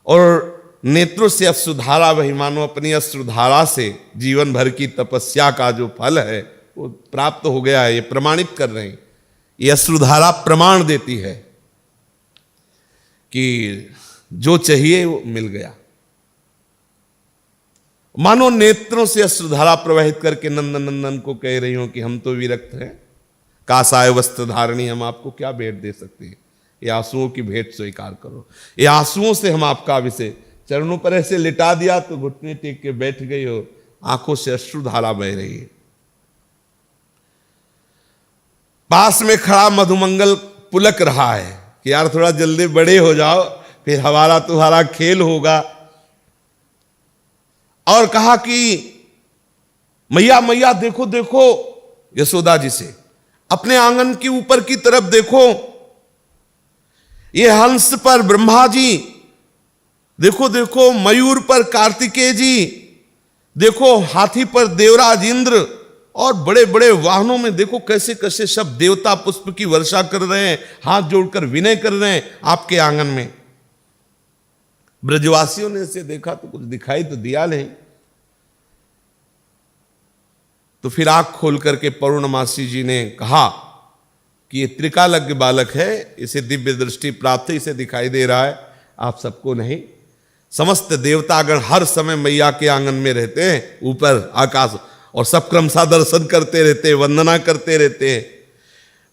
और नेत्रों से अश्रुधारा वही, मानो अपनी अश्रुधारा से जीवन भर की तपस्या का जो फल है वो प्राप्त हो गया है। ये प्रमाणित कर रहे हैं, ये अश्रुधारा प्रमाण देती है कि जो चाहिए वो मिल गया। मानो नेत्रों से अश्रुधारा प्रवाहित करके नंदन नंदन को कह रही हूं कि हम तो विरक्त हैं, कासाय वस्त्र धारणी, हम आपको क्या भेंट दे सकते हैं, ये आंसुओं की भेंट स्वीकार करो। ये आंसुओं से हम आपका अभिषेक, चरणों पर ऐसे लिटा दिया तो घुटने टेक के बैठ गई और आंखों से अश्रुधारा बह रही है। पास में खड़ा मधुमंगल पुलक रहा है कि यार थोड़ा जल्दी बड़े हो जाओ, फिर हमारा तुम्हारा खेल होगा। और कहा कि मैया मैया देखो देखो, यशोदा जी से, अपने आंगन के ऊपर की तरफ देखो, ये हंस पर ब्रह्मा जी, देखो देखो मयूर पर कार्तिकेय जी, देखो हाथी पर देवराज इंद्र, और बड़े बड़े वाहनों में देखो कैसे कैसे सब देवता पुष्प की वर्षा कर रहे हैं, हाथ जोड़कर विनय कर रहे हैं आपके आंगन में। ब्रजवासियों ने इसे देखा तो कुछ दिखाई तो दिया नहीं, तो फिर आंख खोल करके पौर्णमासी जी ने कहा कि ये त्रिकालज्ञ बालक है, इसे दिव्य दृष्टि प्राप्त है, इसे दिखाई दे रहा है, आप सबको नहीं। समस्त देवतागण हर समय मैया के आंगन में रहते हैं ऊपर आकाश, और सब क्रमशः दर्शन करते रहते हैं, वंदना करते रहते हैं।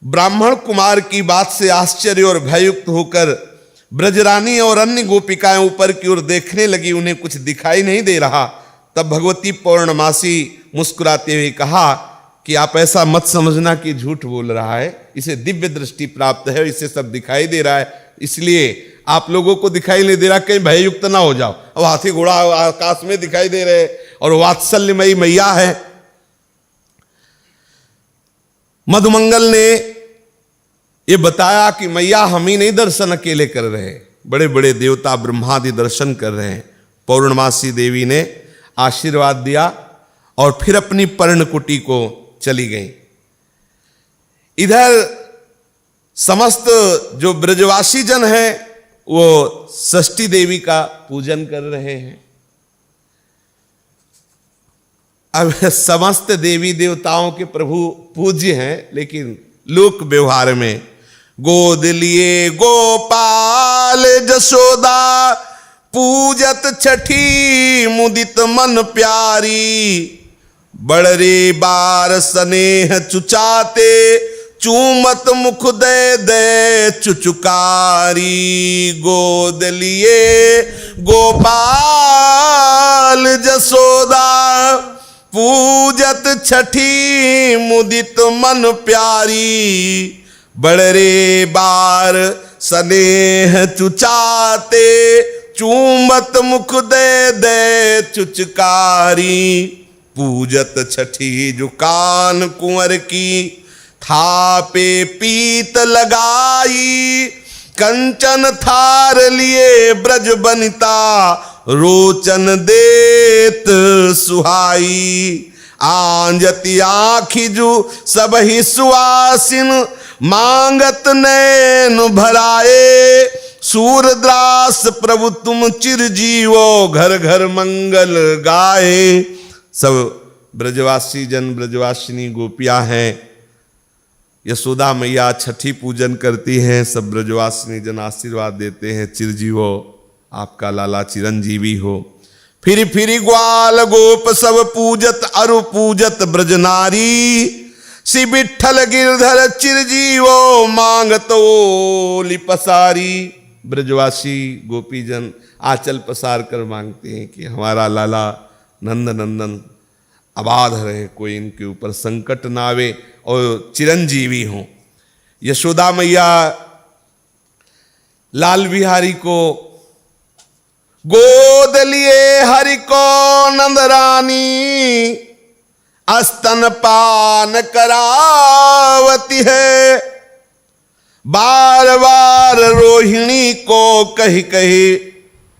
ब्राह्मण कुमार की बात से आश्चर्य और भययुक्त होकर ब्रजरानी और अन्य गोपिकाएं ऊपर की ओर देखने लगी, उन्हें कुछ दिखाई नहीं दे रहा। तब भगवती पौर्णमासी मुस्कुराते हुए कहा कि आप ऐसा मत समझना कि झूठ बोल रहा है, इसे दिव्य दृष्टि प्राप्त है, इसे सब दिखाई दे रहा है, इसलिए आप लोगों को दिखाई नहीं दे रहा, कहीं भययुक्त ना हो जाओ। अब हाथी घोड़ा आकाश में दिखाई दे रहे और वात्सल्यमयी मैया है। मधुमंगल ने ये बताया कि मैया हम ही नहीं दर्शन अकेले कर रहे, बड़े बड़े देवता ब्रह्मादि दर्शन कर रहे हैं। पौर्णमासी देवी ने आशीर्वाद दिया और फिर अपनी पर्णकुटी को चली गई। इधर समस्त जो ब्रजवासी जन है वो षष्ठी देवी का पूजन कर रहे हैं। अब समस्त देवी देवताओं के प्रभु पूज्य हैं, लेकिन लोक व्यवहार में गोद लिए गोपाल जसोदा, पूजत छठी मुदित मन प्यारी, बड़रे बार स्नेह चुचाते, चूमत मुख दे दे चुचुकारी। गोद लिए गोपाल जसोदा, पूजत छठी मुदित मन प्यारी, बड़रे बार स्नेह चुचाते, चूमत मुख दे दे चुचकारी। पूजत छठी जो कान कुंवर की, थापे पीत लगाई, कंचन थार लिए ब्रज बनिता, रोचन देत सुहाई। आंजति आखिजु सब ही सुआसिन, मांगत नैन भराए, सूरदास प्रभु तुम चिरजीवो, घर घर मंगल गाए। सब ब्रजवासी जन ब्रजवासिनी गोपियां हैं, यशोदा मैया छठी पूजन करती हैं, सब ब्रजवासिनी जन आशीर्वाद देते हैं, चिरजीवो आपका लाला चिरंजीवी हो। फिर ग्वाल गोप सब पूजत अरु पूजत ब्रजनारी, श्री विठ्ठल गिरधर चिरजीवो मांगतो लिपसारी। ब्रजवासी गोपीजन आंचल पसार कर मांगते हैं कि हमारा लाला नंद नंदन आबाद रहे, कोई इनके ऊपर संकट ना आवे और चिरंजीवी हो। यशोदा मैया लाल बिहारी को गोद लिए हरि को नंदरानी स्तनपान करावती है। बार बार रोहिणी को कही कही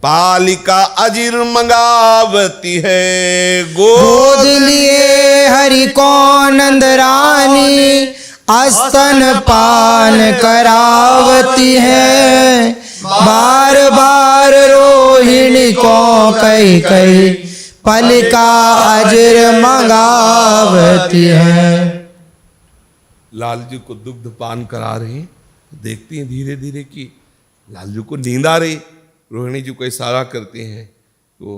पालिका अजीर मंगावती है। गोद लिए हरि को नंदरानी स्तनपान करावती है। बार बार रोहिणी को कही कही पालिका अजीर मंगावती है। लालजी को दुग्ध पान करा रहे हैं, देखती हैं धीरे धीरे कि लालजी को नींद आ रही। रोहिणी जी को इशारा करते हैं तो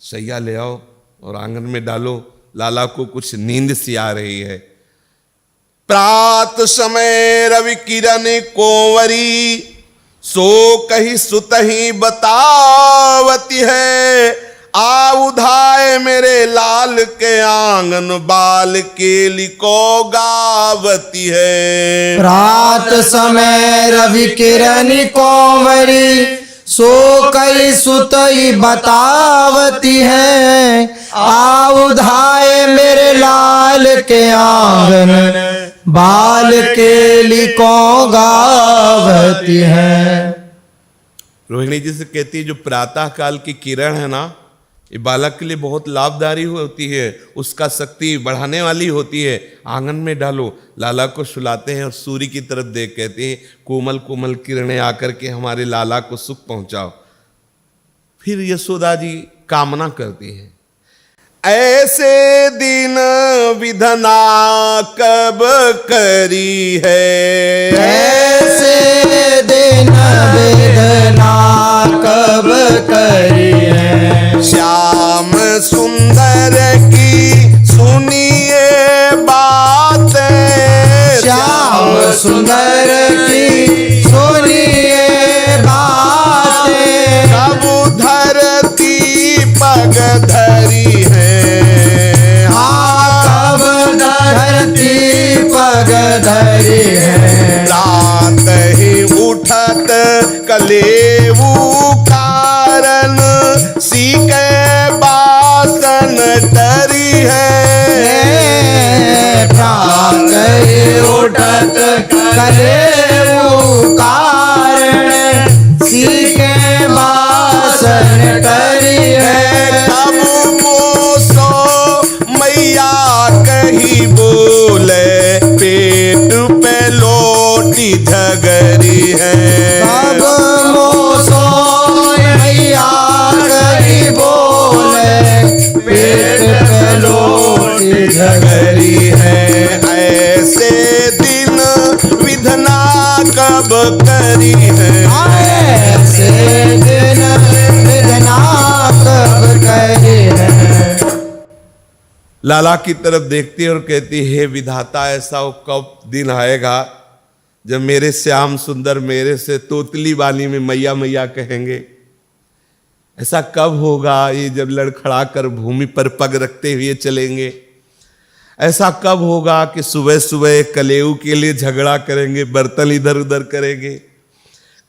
सैया ले आओ और आंगन में डालो, लाला को कुछ नींद सी आ रही है। प्रात समय रवि किरण कोवरी सो कही सुतही बतावती है। आउधाए मेरे लाल के आंगन बाल केली को गावती है। रात समय रवि किरण कोवरी सो कई सुतई बतावती है। आउधाए मेरे लाल के आंगन बाल केली को गावती है। रोहिणी जी से कहती है जो प्रातः काल की किरण है ना, ये बालक के लिए बहुत लाभदायी होती है, उसका शक्ति बढ़ाने वाली होती है। आंगन में डालो। लाला को सुलाते हैं और सूर्य की तरफ देख कहते हैं कोमल कोमल किरणें आकर के हमारे लाला को सुख पहुंचाओ। फिर यशोदा जी कामना करती हैं, ऐसे दिन विधना कब करी है। ऐसे दिन विधना कब करी है। श्याम सुंदर की सुनिए बातें। श्याम सुंदर की सुनिए बातें। कब धरती पग धरी है। कब धरती पग धरी है। रात ही उठत कलेऊ कारण सीके बासन टरी है। प्रात ही उठत कलेऊ कारण सीके बासन टरी है। तब मोसो मैया कही बोले पेट पे लोटी झगरी है। तब मोसो मैया कही बोले पेट पे लोटी झगरी है। ऐसे दिन विधना कब करी है। ऐसे दिन विधना कब करी है। लाला की तरफ देखती है और कहती हे विधाता ऐसा वो कब दिन आएगा जब मेरे श्याम सुंदर मेरे से तोतली वाली में मैया मैया कहेंगे। ऐसा कब होगा ये जब लड़खड़ा कर भूमि पर पग रखते हुए चलेंगे। ऐसा कब होगा कि सुबह सुबह कलेऊ के लिए झगड़ा करेंगे, बर्तन इधर उधर करेंगे।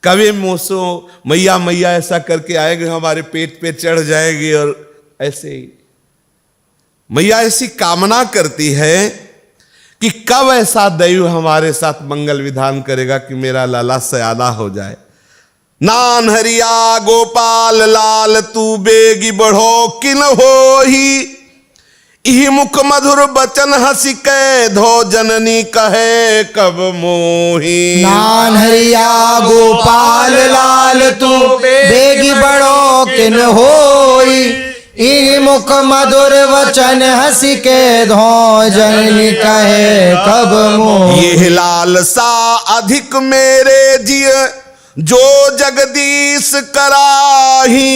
कभी मोसो मैया मैया ऐसा करके आएंगे हमारे पेट पे चढ़ जाएंगे। और ऐसे ही मैया ऐसी कामना करती है कि कब ऐसा दैव हमारे साथ मंगल विधान करेगा कि मेरा लाला सयाना हो जाए। नान हरिया गोपाल लाल तू बेगी बढ़ो किन हो ही। इही मुख मधुर बचन हंसी के धो जननी कहे कब मोही। नान हरिया गोपाल लाल तू बेगी बड़ो किन होई। ई मुख मधुर वचन हंसी के धो जननी कहे कब मोही। ये लालसा अधिक मेरे जिय जो जगदीश कराही।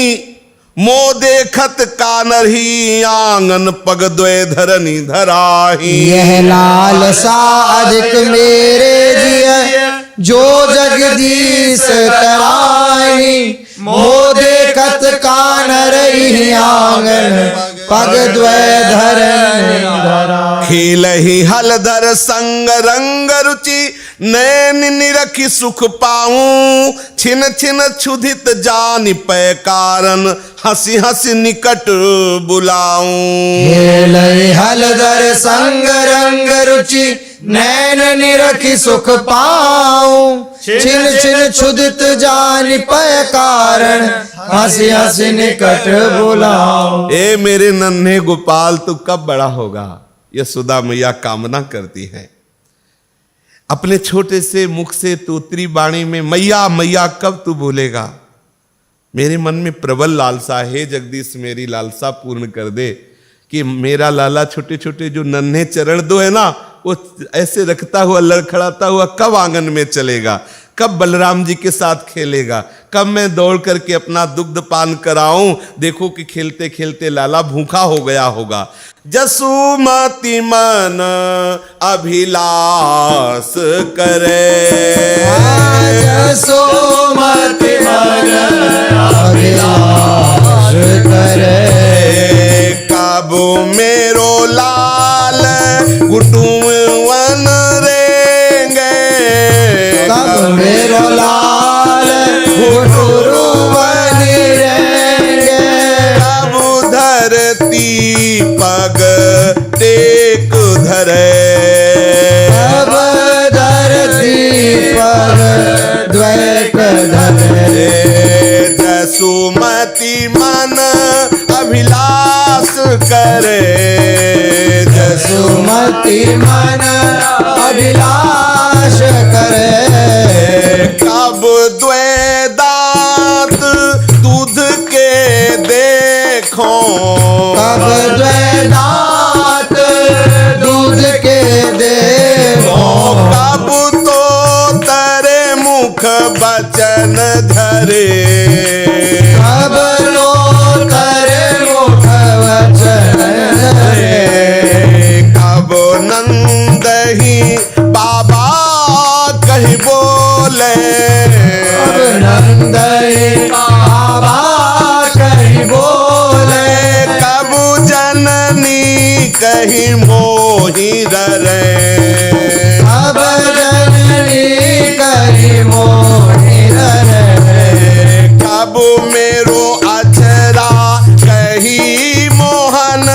मो देखत कानरही आंगन पग द्वय धरनी धराही। यह लालसा अधिक मेरे जिय जो जगदीश तराई। मोह देखत कानर ही आंगन पग द्वय धरनी धराई। खेल ही हलधर संग रंग रुचि नैन निरखी सुख पाऊं। छिन छिन क्षुधित जानि पै कारण हंसी हंसी निकट बुलाऊं। खेल हलधर संग रंग रुचि नैन निरखी सुख पाऊं। छिन छिन क्षुधित जानि पै कारण हंसी हंसी निकट बुलाऊं। ए मेरे नन्हे गोपाल तू कब बड़ा होगा, यशोदा मैया कामना करती है। अपने छोटे से मुख से तोत्री बाणी में मैया मैया कब तू बोलेगा। मेरे मन में प्रबल लालसा है, जगदीश मेरी लालसा पूर्ण कर दे कि मेरा लाला छोटे छोटे जो नन्हे चरण दो है ना, वो ऐसे रखता हुआ लड़खड़ाता हुआ कब आंगन में चलेगा, कब बलराम जी के साथ खेलेगा, कब मैं दौड़ करके अपना दुग्ध पान कराऊं। देखो कि खेलते खेलते लाला भूखा हो गया होगा। जसुमति मन अभिलाष करे। जसुमति मन अभिलाष करे। कब मेरो लाल कुटुंबन रेंगे। कब मेरो लाल कुटुंबन रेंगे। कब धरती पग टेक धरे। कब धरती पग द्वैत धरे। जसुमति मन अभिलाष करे। जसुमति मन अभिलाष करे। कब द्वै दांत दूध के देखो। कब द्वै दांत दूध के देखो। कब तो तेरे मुख बचन धरे। कब लो करे मुख वचन धरे। कब नंद ही बाबा कही बोले। कब नंद बाबा कहीं बोले। कब जननी कही मोहि डरे। कब जननी कहीं मोहि डरे। कब मेरो अक्षरा कही मोहन।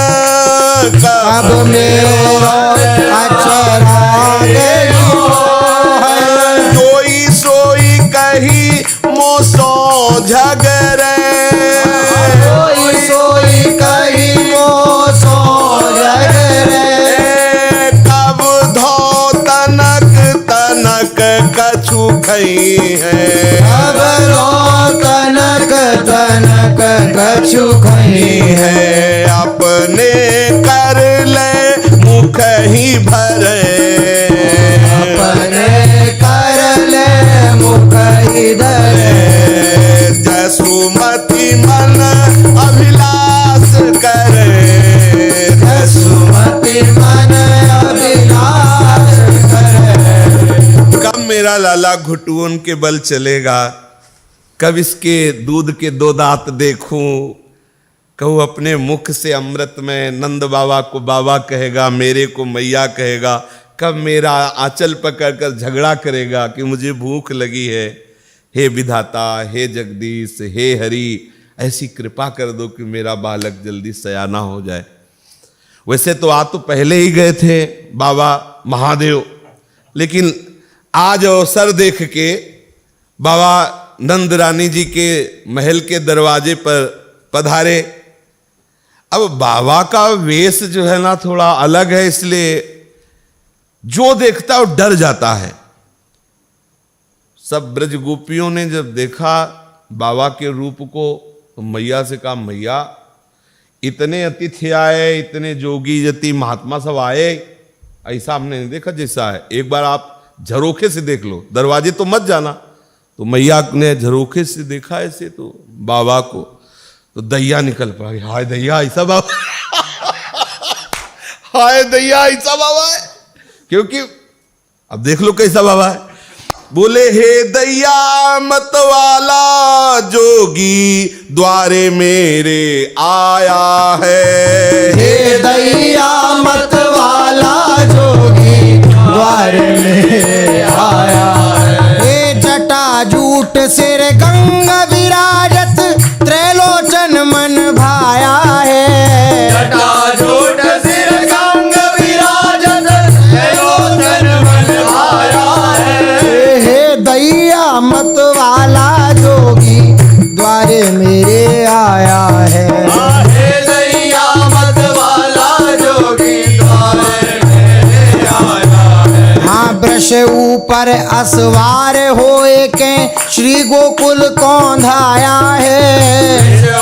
कब मेरो अक्षरा कहीं मोहन। सोई सोई कही मोसो झगरे। सोई सोई कहीं मोसो झगरे। कब धो तनक तनक कछु खई है। कब लो तनक तनक कछु खई है। अपने कर ले मुख ही भरे। अपने कर ले मुख इधर। जसुमति मन अभिलाष करे। जसुमति मन अभिलाष करे। कब मेरा लाला घुटुओं के बल चलेगा, कब इसके दूध के दो दांत देखूं, कहूँ अपने मुख से अमृत में नंद बाबा को बाबा कहेगा, मेरे को मैया कहेगा। कब मेरा आंचल पकड़कर झगड़ा करेगा कि मुझे भूख लगी है। हे विधाता, हे जगदीश, हे हरि, ऐसी कृपा कर दो कि मेरा बालक जल्दी सयाना हो जाए। वैसे तो आ तो पहले ही गए थे बाबा महादेव, लेकिन आज अवसर देख के बाबा नंद रानी जी के महल के दरवाजे पर पधारे। अब बाबा का वेश जो है ना थोड़ा अलग है, इसलिए जो देखता है वो डर जाता है। सब ब्रज गोपियों ने जब देखा बाबा के रूप को तो मैया से कहा, मैया इतने अतिथि आए, इतने जोगी जति महात्मा सब आए, ऐसा हमने नहीं देखा जैसा है। एक बार आप झरोखे से देख लो, दरवाजे तो मत जाना। तो मैया ने झरोखे से देखा ऐसे तो बाबा को, तो दैया निकल पड़ा, हाय दैया ऐसा बाबा हाय दैया ऐसा बाबा है। क्योंकि अब देख लो कैसा बाबा है। बोले हे दैया मत वाला जोगी द्वारे मेरे आया है। हे दैया मत वाला जोगी द्वार में आया है। हे जटा जूट सिर गंगा विराजत त्रैलोचन मन भाया है। जटा जूट सिर गंग विराजत त्रैलोचन मन भाया है। हे दैया मत वाला जोगी द्वारे मेरे आया है। हे दैया मत वाला जोगी द्वारे मेरे आया है। हाँ वृष ऊपर असवार होए के श्री गोकुल कौंधाया है।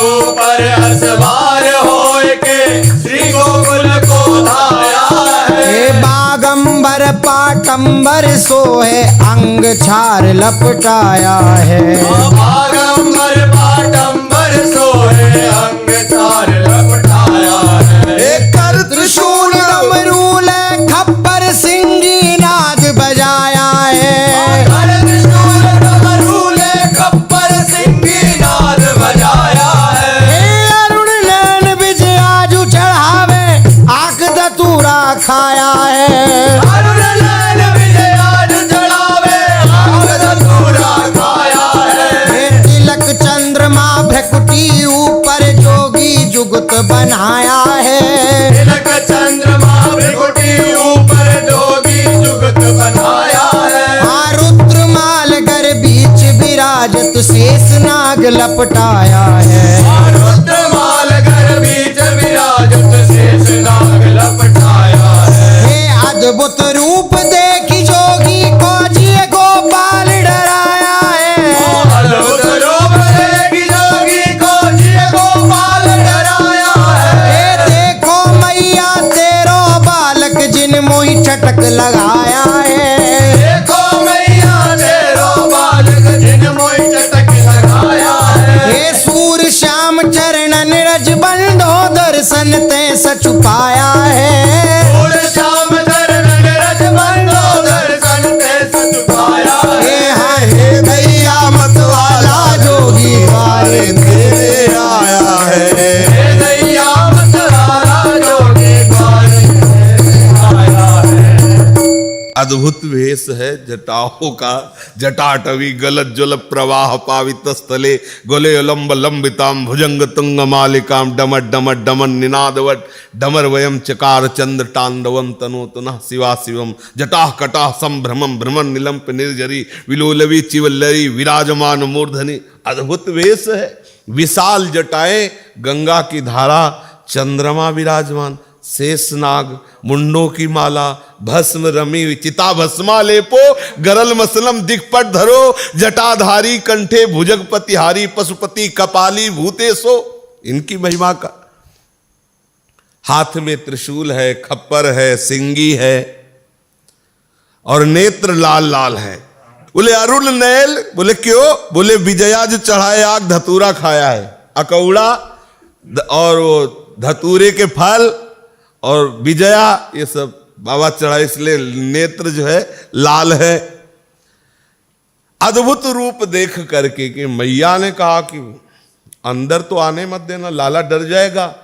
ऊपर असवार होए के श्री गोकुल को धाया है। हे बागंबर पाटंबर सोहे अंग छार लपटाया है। बागंबर पाटंबर सोहे अंग चार लपटाया है। एक कर त्रिशूल डमरूल खप्पर सिंगी नाद बजाया है। कर त्रिशूल डमरूले खप्पर सिंगी नाद बजाया है। हे अरुण नैन विजयाजु चढ़ावे आख दतूरा खाया है। अरुण नैन विजयाज चढ़ावे आग धतूरा खाया है। हे तिलक चंद्रमा भ्रकुटी ऊपर जोगी जुगत बनाया है। तिलक चंद्रमा भृकुटी ऊपर जोगी जुगत बनाया है। हाँ रुद्रमाल गर बीच विराजत शेष नाग लपटाया है। रुद्रमाल घर बीच विराजत शेष नाग लपटाया है। हे अद्भुत रूप देखी जोगी को जिए गोपाल डराया है। अद्भुत रूप देखी जोगी को जिए गोपाल डराया है। हे देखो मैया तेरो बालक जिन मोहि चटक लगाया है। देखो मैया तेरो बालक जिन मोहि चटक लगाया है। हे सूर श्याम चरणन रज बंधो दर्शन ते सचुपाया है। फूल श्याम चरणन रज बंधो दर्शन ते सच पाया हे है। हाँ हे दैया मत वाला जोगी द्वारे तेरे आया है। हे दैया मत वाला जोगी द्वारे मेरे आया है। अद्भुत वेश है जटाओं का। जटाटवी गलत जल प्रवाह पावित स्थले गोले लंब लंबिताम भुजंग तुंग मालिकाम डमर डमर डमन निनादवट डमर वयम चकार चंद्र तांडवम तनो तुनः शिवा शिवम जटाह कटाह संभ्रमम भ्रमण निलंप निर्जरी विलोलवी चिवल्लरी विराजमान मूर्धनि। अद्भुत वेश है, विशाल जटाएं, गंगा की धारा, चंद्रमा विराजमान, शेषनाग, मुंडों की माला, भस्म रमी चिता भस्मा लेपो गरल मसलम दिखपट धरो जटाधारी कंठे भुजगपतिहारी पशुपति कपाली भूतेशो। इनकी महिमा का हाथ में त्रिशूल है, खप्पर है, सिंगी है और नेत्र लाल लाल है। बोले अरुण नैल, बोले क्यों? बोले विजया जो चढ़ाए आग धतूरा खाया है, अकौड़ा और वो धतूरे के फल और विजया ये सब बाबा चढ़ाए, इसलिए नेत्र जो है लाल है। अद्भुत रूप देख करके कि मैया ने कहा कि अंदर तो आने मत देना, लाला डर जाएगा।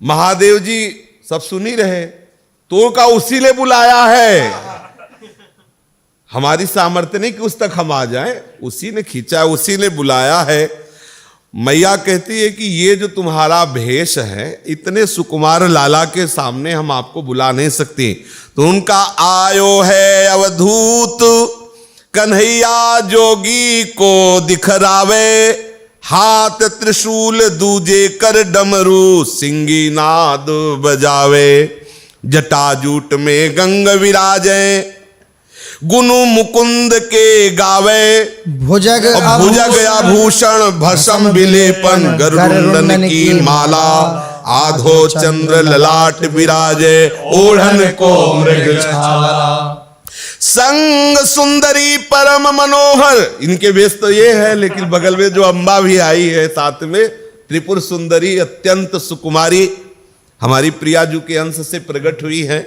महादेव जी सब सुन ही रहे, तो का उसी ने बुलाया है, हमारी सामर्थ्य नहीं कि उस तक हम आ जाएं, उसी ने खींचा, उसी ने बुलाया है। मैया कहती है कि ये जो तुम्हारा भेष है, इतने सुकुमार लाला के सामने हम आपको बुला नहीं सकते। तो उनका आयो है अवधूत कन्हैया जोगी को दिखरावे, हाथ त्रिशूल दूजे कर डमरू सिंगी नाद बजावे, जटाजूट में गंग विराजे गुनु मुकुंद के गावे, भुजग भुजग आभूषण भसम विलेपन गरुड़न की माला, आधो चंद्र ललाट विराजे ओढ़न को मृग छाला, संग सुंदरी परम मनोहर, इनके वेश तो ये है, लेकिन बगल में जो अम्बा भी आई है साथ में, त्रिपुर सुंदरी अत्यंत सुकुमारी, हमारी प्रियाजू के अंश से प्रकट हुई है।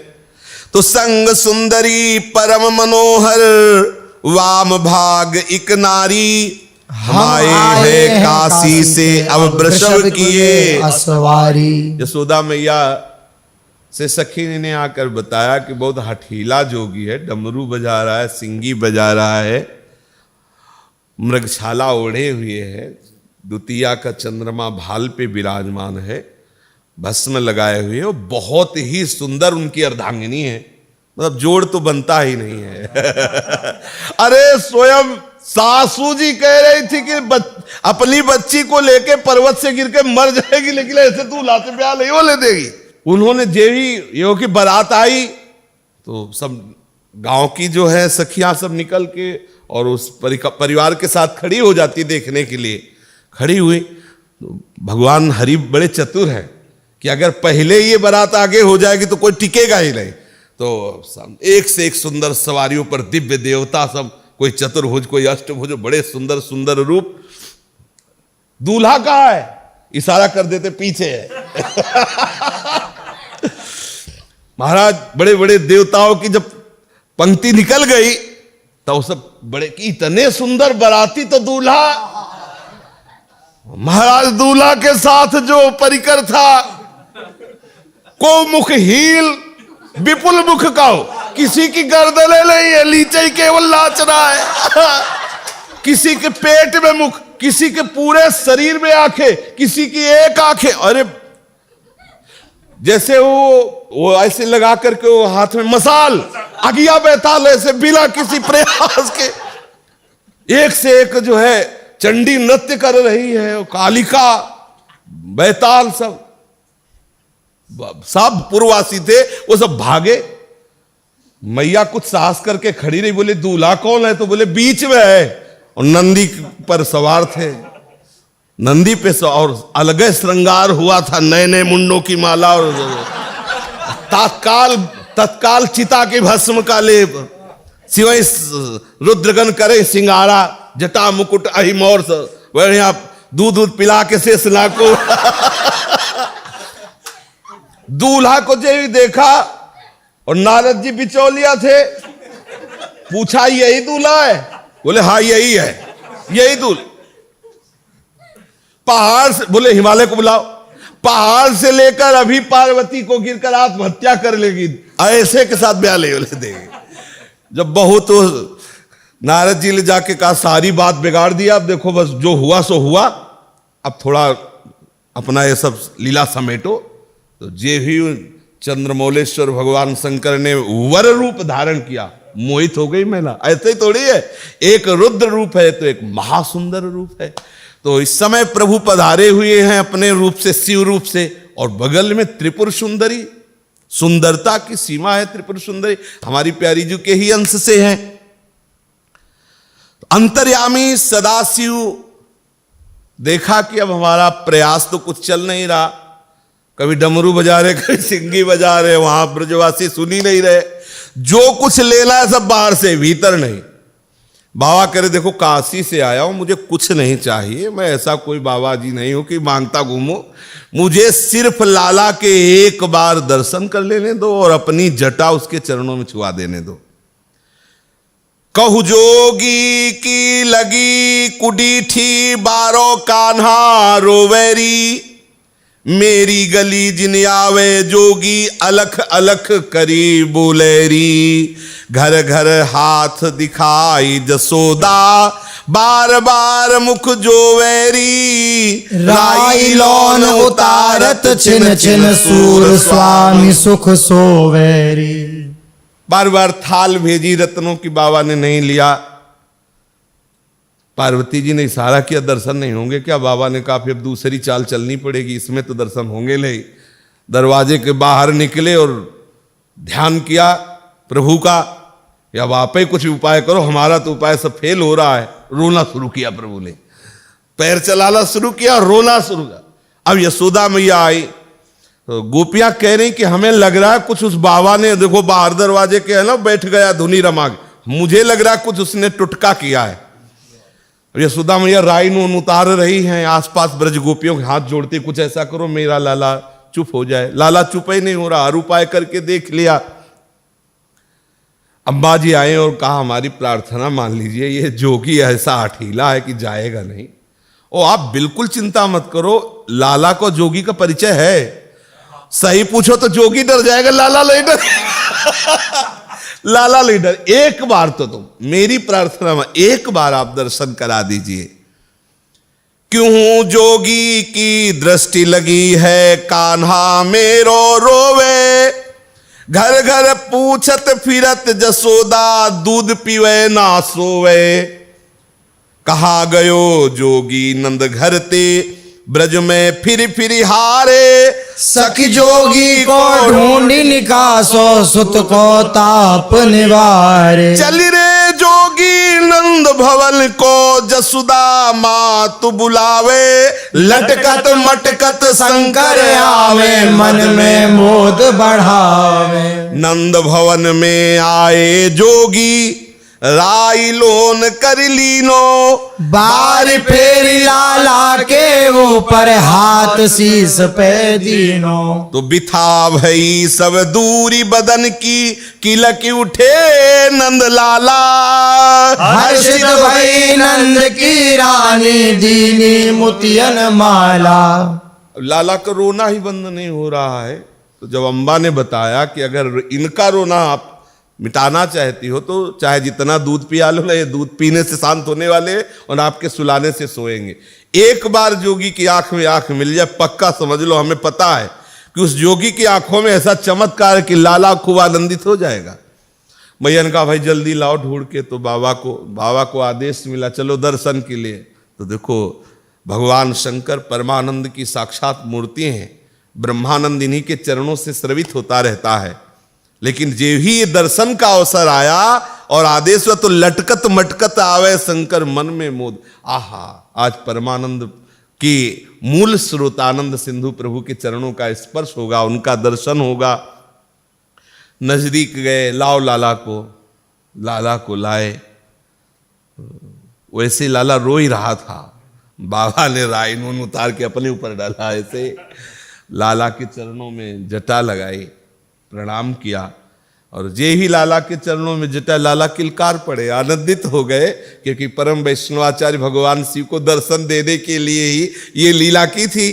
तो संग सुंदरी परम मनोहर, वाम भाग इक नारी, हम आए हैं काशी से अब वृषभ किए असवारी। यशोदा मैया से सखी ने आकर बताया कि बहुत हठीला जोगी है, डमरू बजा रहा है, सिंगी बजा रहा है, मृगछाला ओढ़े हुए है, द्वितीया का चंद्रमा भाल पे विराजमान है, भस्म लगाए हुए और बहुत ही सुंदर उनकी अर्धांगिनी है। मतलब जोड़ तो बनता ही नहीं है। अरे स्वयं सासू जी कह रही थी कि अपनी बच्ची को लेके पर्वत से गिर के मर जाएगी, लेकिन ऐसे तू लाते ब्याह नहीं हो ले देगी। उन्होंने जेवी यो की बारात आई तो सब गांव की जो है सखियां सब निकल के और उस परिवार के साथ खड़ी हो जाती देखने के लिए। खड़ी हुई तो भगवान हरि बड़े चतुर हैं कि अगर पहले ये बारात आगे हो जाएगी तो कोई टिकेगा ही नहीं। तो एक से एक सुंदर सवारियों पर दिव्य देवता सब, कोई चतुर्भुज कोई अष्टभुज, बड़े सुंदर सुंदर रूप। दूल्हा कहाँ है? इशारा कर देते पीछे है। महाराज बड़े बड़े देवताओं की जब पंक्ति निकल गई तो सब बड़े कि इतने सुंदर बाराती तो दूल्हा। महाराज दूल्हा के साथ जो परिकर था, को मुख हील विपुल मुख का हो, किसी की गर्दने नहीं है, नीचे ही केवल नाच रहा है। किसी के पेट में मुख, किसी के पूरे शरीर में आंखें, किसी की एक आंखें। अरे जैसे वो ऐसे लगा करके वो हाथ में मसाल अगिया बैताल, ऐसे बिना किसी प्रयास के एक से एक जो है चंडी नृत्य कर रही है। कालिका बैताल सब पूर्ववासी थे, वो सब भागे। मैया कुछ साहस करके खड़ी रही, बोले दूल्हा कौन है? तो बोले बीच में है, और नंदी पर सवार थे। नंदी पे और अलग श्रृंगार हुआ था, नए नए मुंडों की माला और तत्काल चिता के भस्म का लेप, सिवै रुद्रगन करे सिंगारा, जटा मुकुट अहिमौर बढ़िया दूध पिला के शेष नाको। दूल्हा को जब देखा और नारद जी बिचौलिया थे, पूछा यही दूल्हा है? बोले हाँ यही है, यही दूल्हा। पहाड़ से, बोले हिमालय को बुलाओ, पहाड़ से लेकर अभी पार्वती को गिरकर आत्महत्या कर लेगी, ऐसे के साथ ब्याह ले देंगे। जब बहू तो नारद जी ले जाके कहा सारी बात बिगाड़ दिया, अब देखो बस जो हुआ सो हुआ, अब थोड़ा अपना ये सब लीला समेटो। तो जे भी चंद्रमौलेश्वर भगवान शंकर ने वर रूप धारण किया, मोहित हो गई महिला। ऐसे ही थोड़ी है, एक रुद्र रूप है तो एक महासुंदर रूप है। तो इस समय प्रभु पधारे हुए हैं अपने रूप से, शिव रूप से, और बगल में त्रिपुर सुंदरी, सुंदरता की सीमा है त्रिपुर सुंदरी, हमारी प्यारी जी के ही अंश से है। अंतर्यामी सदाशिव देखा कि अब हमारा प्रयास तो कुछ चल नहीं रहा, कभी डमरू बजा रहे, कभी सिंगी बजा रहे, वहां ब्रजवासी सुन ही नहीं रहे, जो कुछ लेना है सब बाहर से, भीतर नहीं। बाबा करे देखो काशी से आया हूं, मुझे कुछ नहीं चाहिए, मैं ऐसा कोई बाबा जी नहीं हूं कि मांगता घूमो, मुझे सिर्फ लाला के एक बार दर्शन कर लेने दो और अपनी जटा उसके चरणों में छुआ देने दो। कहु जोगी की लगी कुडीठी, बारो कान्हा रोवेरी, मेरी गली जिन आवे जोगी, अलख अलख करी बोलेरी। घर घर हाथ दिखाई जसोदा, बार बार मुख जोवेरी। राई लोन उतारत छिन छिन, सूर स्वामी सुख सोवेरी। बार बार थाल भेजी रत्नों की, बाबा ने नहीं लिया। पार्वती जी ने इशारा किया दर्शन नहीं होंगे क्या? बाबा ने कहा फिर दूसरी चाल चलनी पड़ेगी, इसमें तो दर्शन होंगे नहीं। दरवाजे के बाहर निकले और ध्यान किया प्रभु का, या आप ही कुछ उपाय करो, हमारा तो उपाय सब फेल हो रहा है। रोना शुरू किया प्रभु ने, पैर चलाना शुरू किया, रोना शुरू किया। अब यशोदा मैया आई तो गोपियां कह रही कि हमें लग रहा है कुछ उस बाबा ने, देखो बाहर दरवाजे के है ना, बैठ गया धुनी रमा के, मुझे लग रहा कुछ उसने टुटका किया है। यशोदा मैया राई नून उतार रही हैं, आसपास ब्रज गोपियों के हाथ जोड़ते, कुछ ऐसा करो मेरा लाला चुप हो जाए। लाला चुप ही नहीं हो रहा, हर उपाय करके देख लिया। अम्बा जी आए और कहा हमारी प्रार्थना मान लीजिए, ये जोगी ऐसा अठीला है कि जाएगा नहीं। ओ आप बिल्कुल चिंता मत करो, लाला को जोगी का परिचय है। सही पूछो तो जोगी डर जाएगा, लाला नहीं डर लाला नहीं डर। एक बार तो तुम मेरी प्रार्थना में एक बार आप दर्शन करा दीजिए। क्यों जोगी की दृष्टि लगी है, कान्हा मेरो रोवे, घर घर पूछत फिरत जसोदा, दूध पीवे ना सोवे। कहा गयो जोगी नंद घर ते, ब्रज में फिर हारे, सखी जोगी को ढूंढी निकासो, सुत को ताप निवारे। चल रे जोगी नंद भवन को, जसुदा मातु बुलावे, लटकत मटकत शंकर आवे, मन में मोद बढ़ावे। नंद भवन में आए जोगी, राई लोन कर लीनो, बार फेरी लाला के ऊपर, हाथ शीस पे दीनो। तो बिथा भई सब दूरी बदन की, किलक उठे नंद लाला। हर्षित भई नंद की रानी, दीनी मुतियन माला। लाला का रोना ही बंद नहीं हो रहा है। तो जब अम्बा ने बताया कि अगर इनका रोना आप मिटाना चाहती हो तो चाहे जितना दूध पिया लो, ये दूध पीने से शांत होने वाले और आपके सुलाने से सोएंगे। एक बार जोगी की आंख में आंख मिल जाए, पक्का समझ लो हमें पता है कि उस जोगी की आंखों में ऐसा चमत्कार है कि लाला खूब आनंदित हो जाएगा। मैया ने कहा भाई जल्दी लाओ ढूंढ के। तो बाबा को आदेश मिला चलो दर्शन के लिए। तो देखो भगवान शंकर परमानंद की साक्षात मूर्ति हैं, ब्रह्मानंद इन्हीं के चरणों से स्रवित होता रहता है। लेकिन जो ही दर्शन का अवसर आया और आदेश हुआ तो लटकत मटकत आवे शंकर मन में मोद। आहा, आज परमानंद की मूल स्रोतानंद सिंधु प्रभु के चरणों का स्पर्श होगा, उनका दर्शन होगा। नजदीक गए, लाओ लाला को लाए। वैसे लाला रो ही रहा था, बाबा ने राई नून उतार के अपने ऊपर डाला, ऐसे लाला के चरणों में जटा लगाई, प्रणाम किया। और जे ही लाला के चरणों में जटा, लाला किलकार पड़े, आनंदित हो गए, क्योंकि परम वैष्णवाचार्य भगवान शिव को दर्शन देने के लिए ही ये लीला की थी।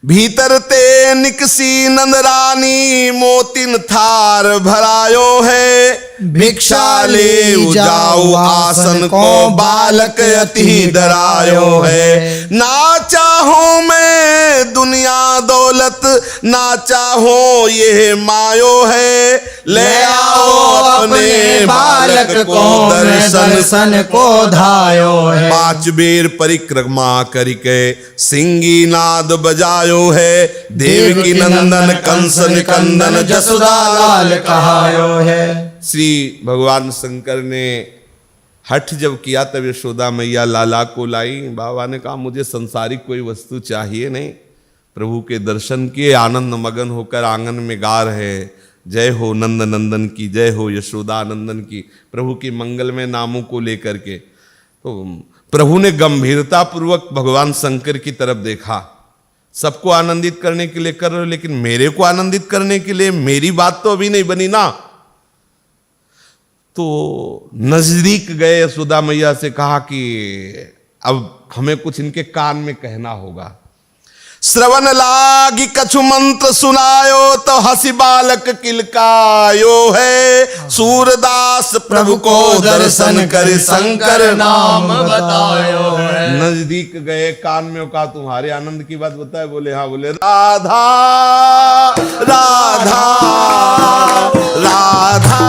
भीतर ते निकसी नंद रानी, मोतिन थार भरायो है, भिक्षा ले जाओ आसन को, बालक अति डरायो है। ना चाहूं मैं दुनिया दौलत, ना चाहो ये मायो है, ले आओ अपने बालक को, दर्शन को धायो है। 5 बेर परिक्रमा करके सिंगी नाद बजायो है, देवकी नंदन कंस निकंदन, जसोदा लाल कहायो है। श्री भगवान शंकर ने हठ जब किया तब यशोदा मैया लाला को लाई। बाबा ने कहा मुझे संसारिक कोई वस्तु चाहिए नहीं। प्रभु के दर्शन किए, आनंद मगन होकर आंगन में गा रहे, जय हो नंद नंदन की, जय हो यशोदा नंदन की, प्रभु की मंगलमय नामों को लेकर के। तो प्रभु ने गंभीरता पूर्वक भगवान शंकर की तरफ देखा। सबको आनंदित करने के लिए कर रहे हो, लेकिन मेरे को आनंदित करने के लिए मेरी बात तो अभी नहीं बनी ना। तो नजदीक गए, यशोदा मैया से कहा कि अब हमें कुछ इनके कान में कहना होगा। श्रवण लागी कछु मंत्र सुनायो, तो हंसी बालक किलकायो है, सूरदास प्रभु को दर्शन कर शंकर नाम बतायो है। नजदीक गए, कान में कहा तुम्हारे आनंद की बात बताए? बोले हाँ। बोले राधा राधा राधा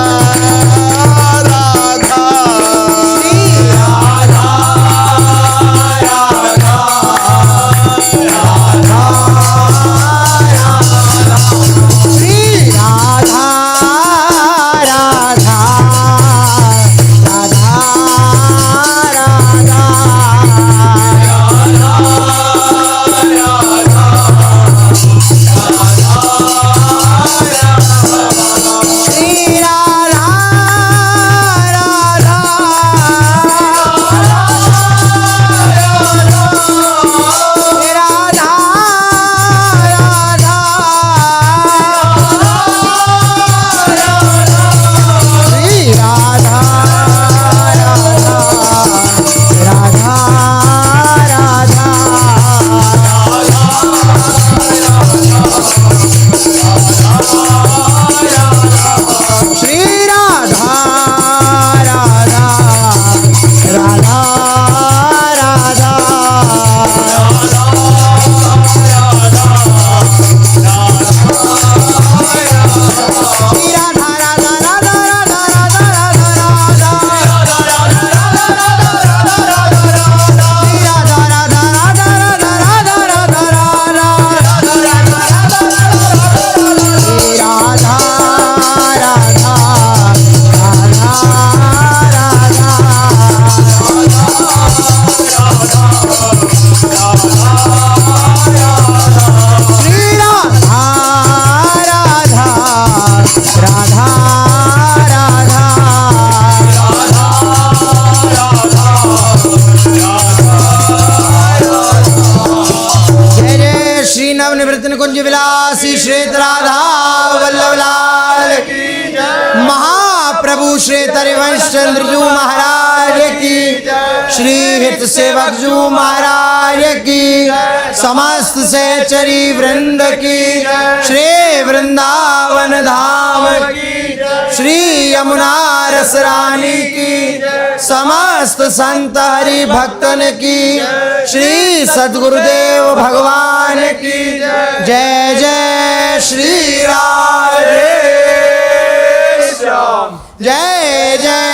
रत्न कुंज विलासी श्री राधा वल्लभ लाल की, महाप्रभु श्री हरिवंश चंद्र जू महाराज की, श्री हित सेवक जू महाराज की, समस्त सहचरी वृंद की, श्री वृंदावन धाम की, श्री यमुना रस रानी की, समस्त संत हरि भक्तन की, श्री सद्गुरुदेव भगवान की जय जय श्री राधे श्याम, जय जय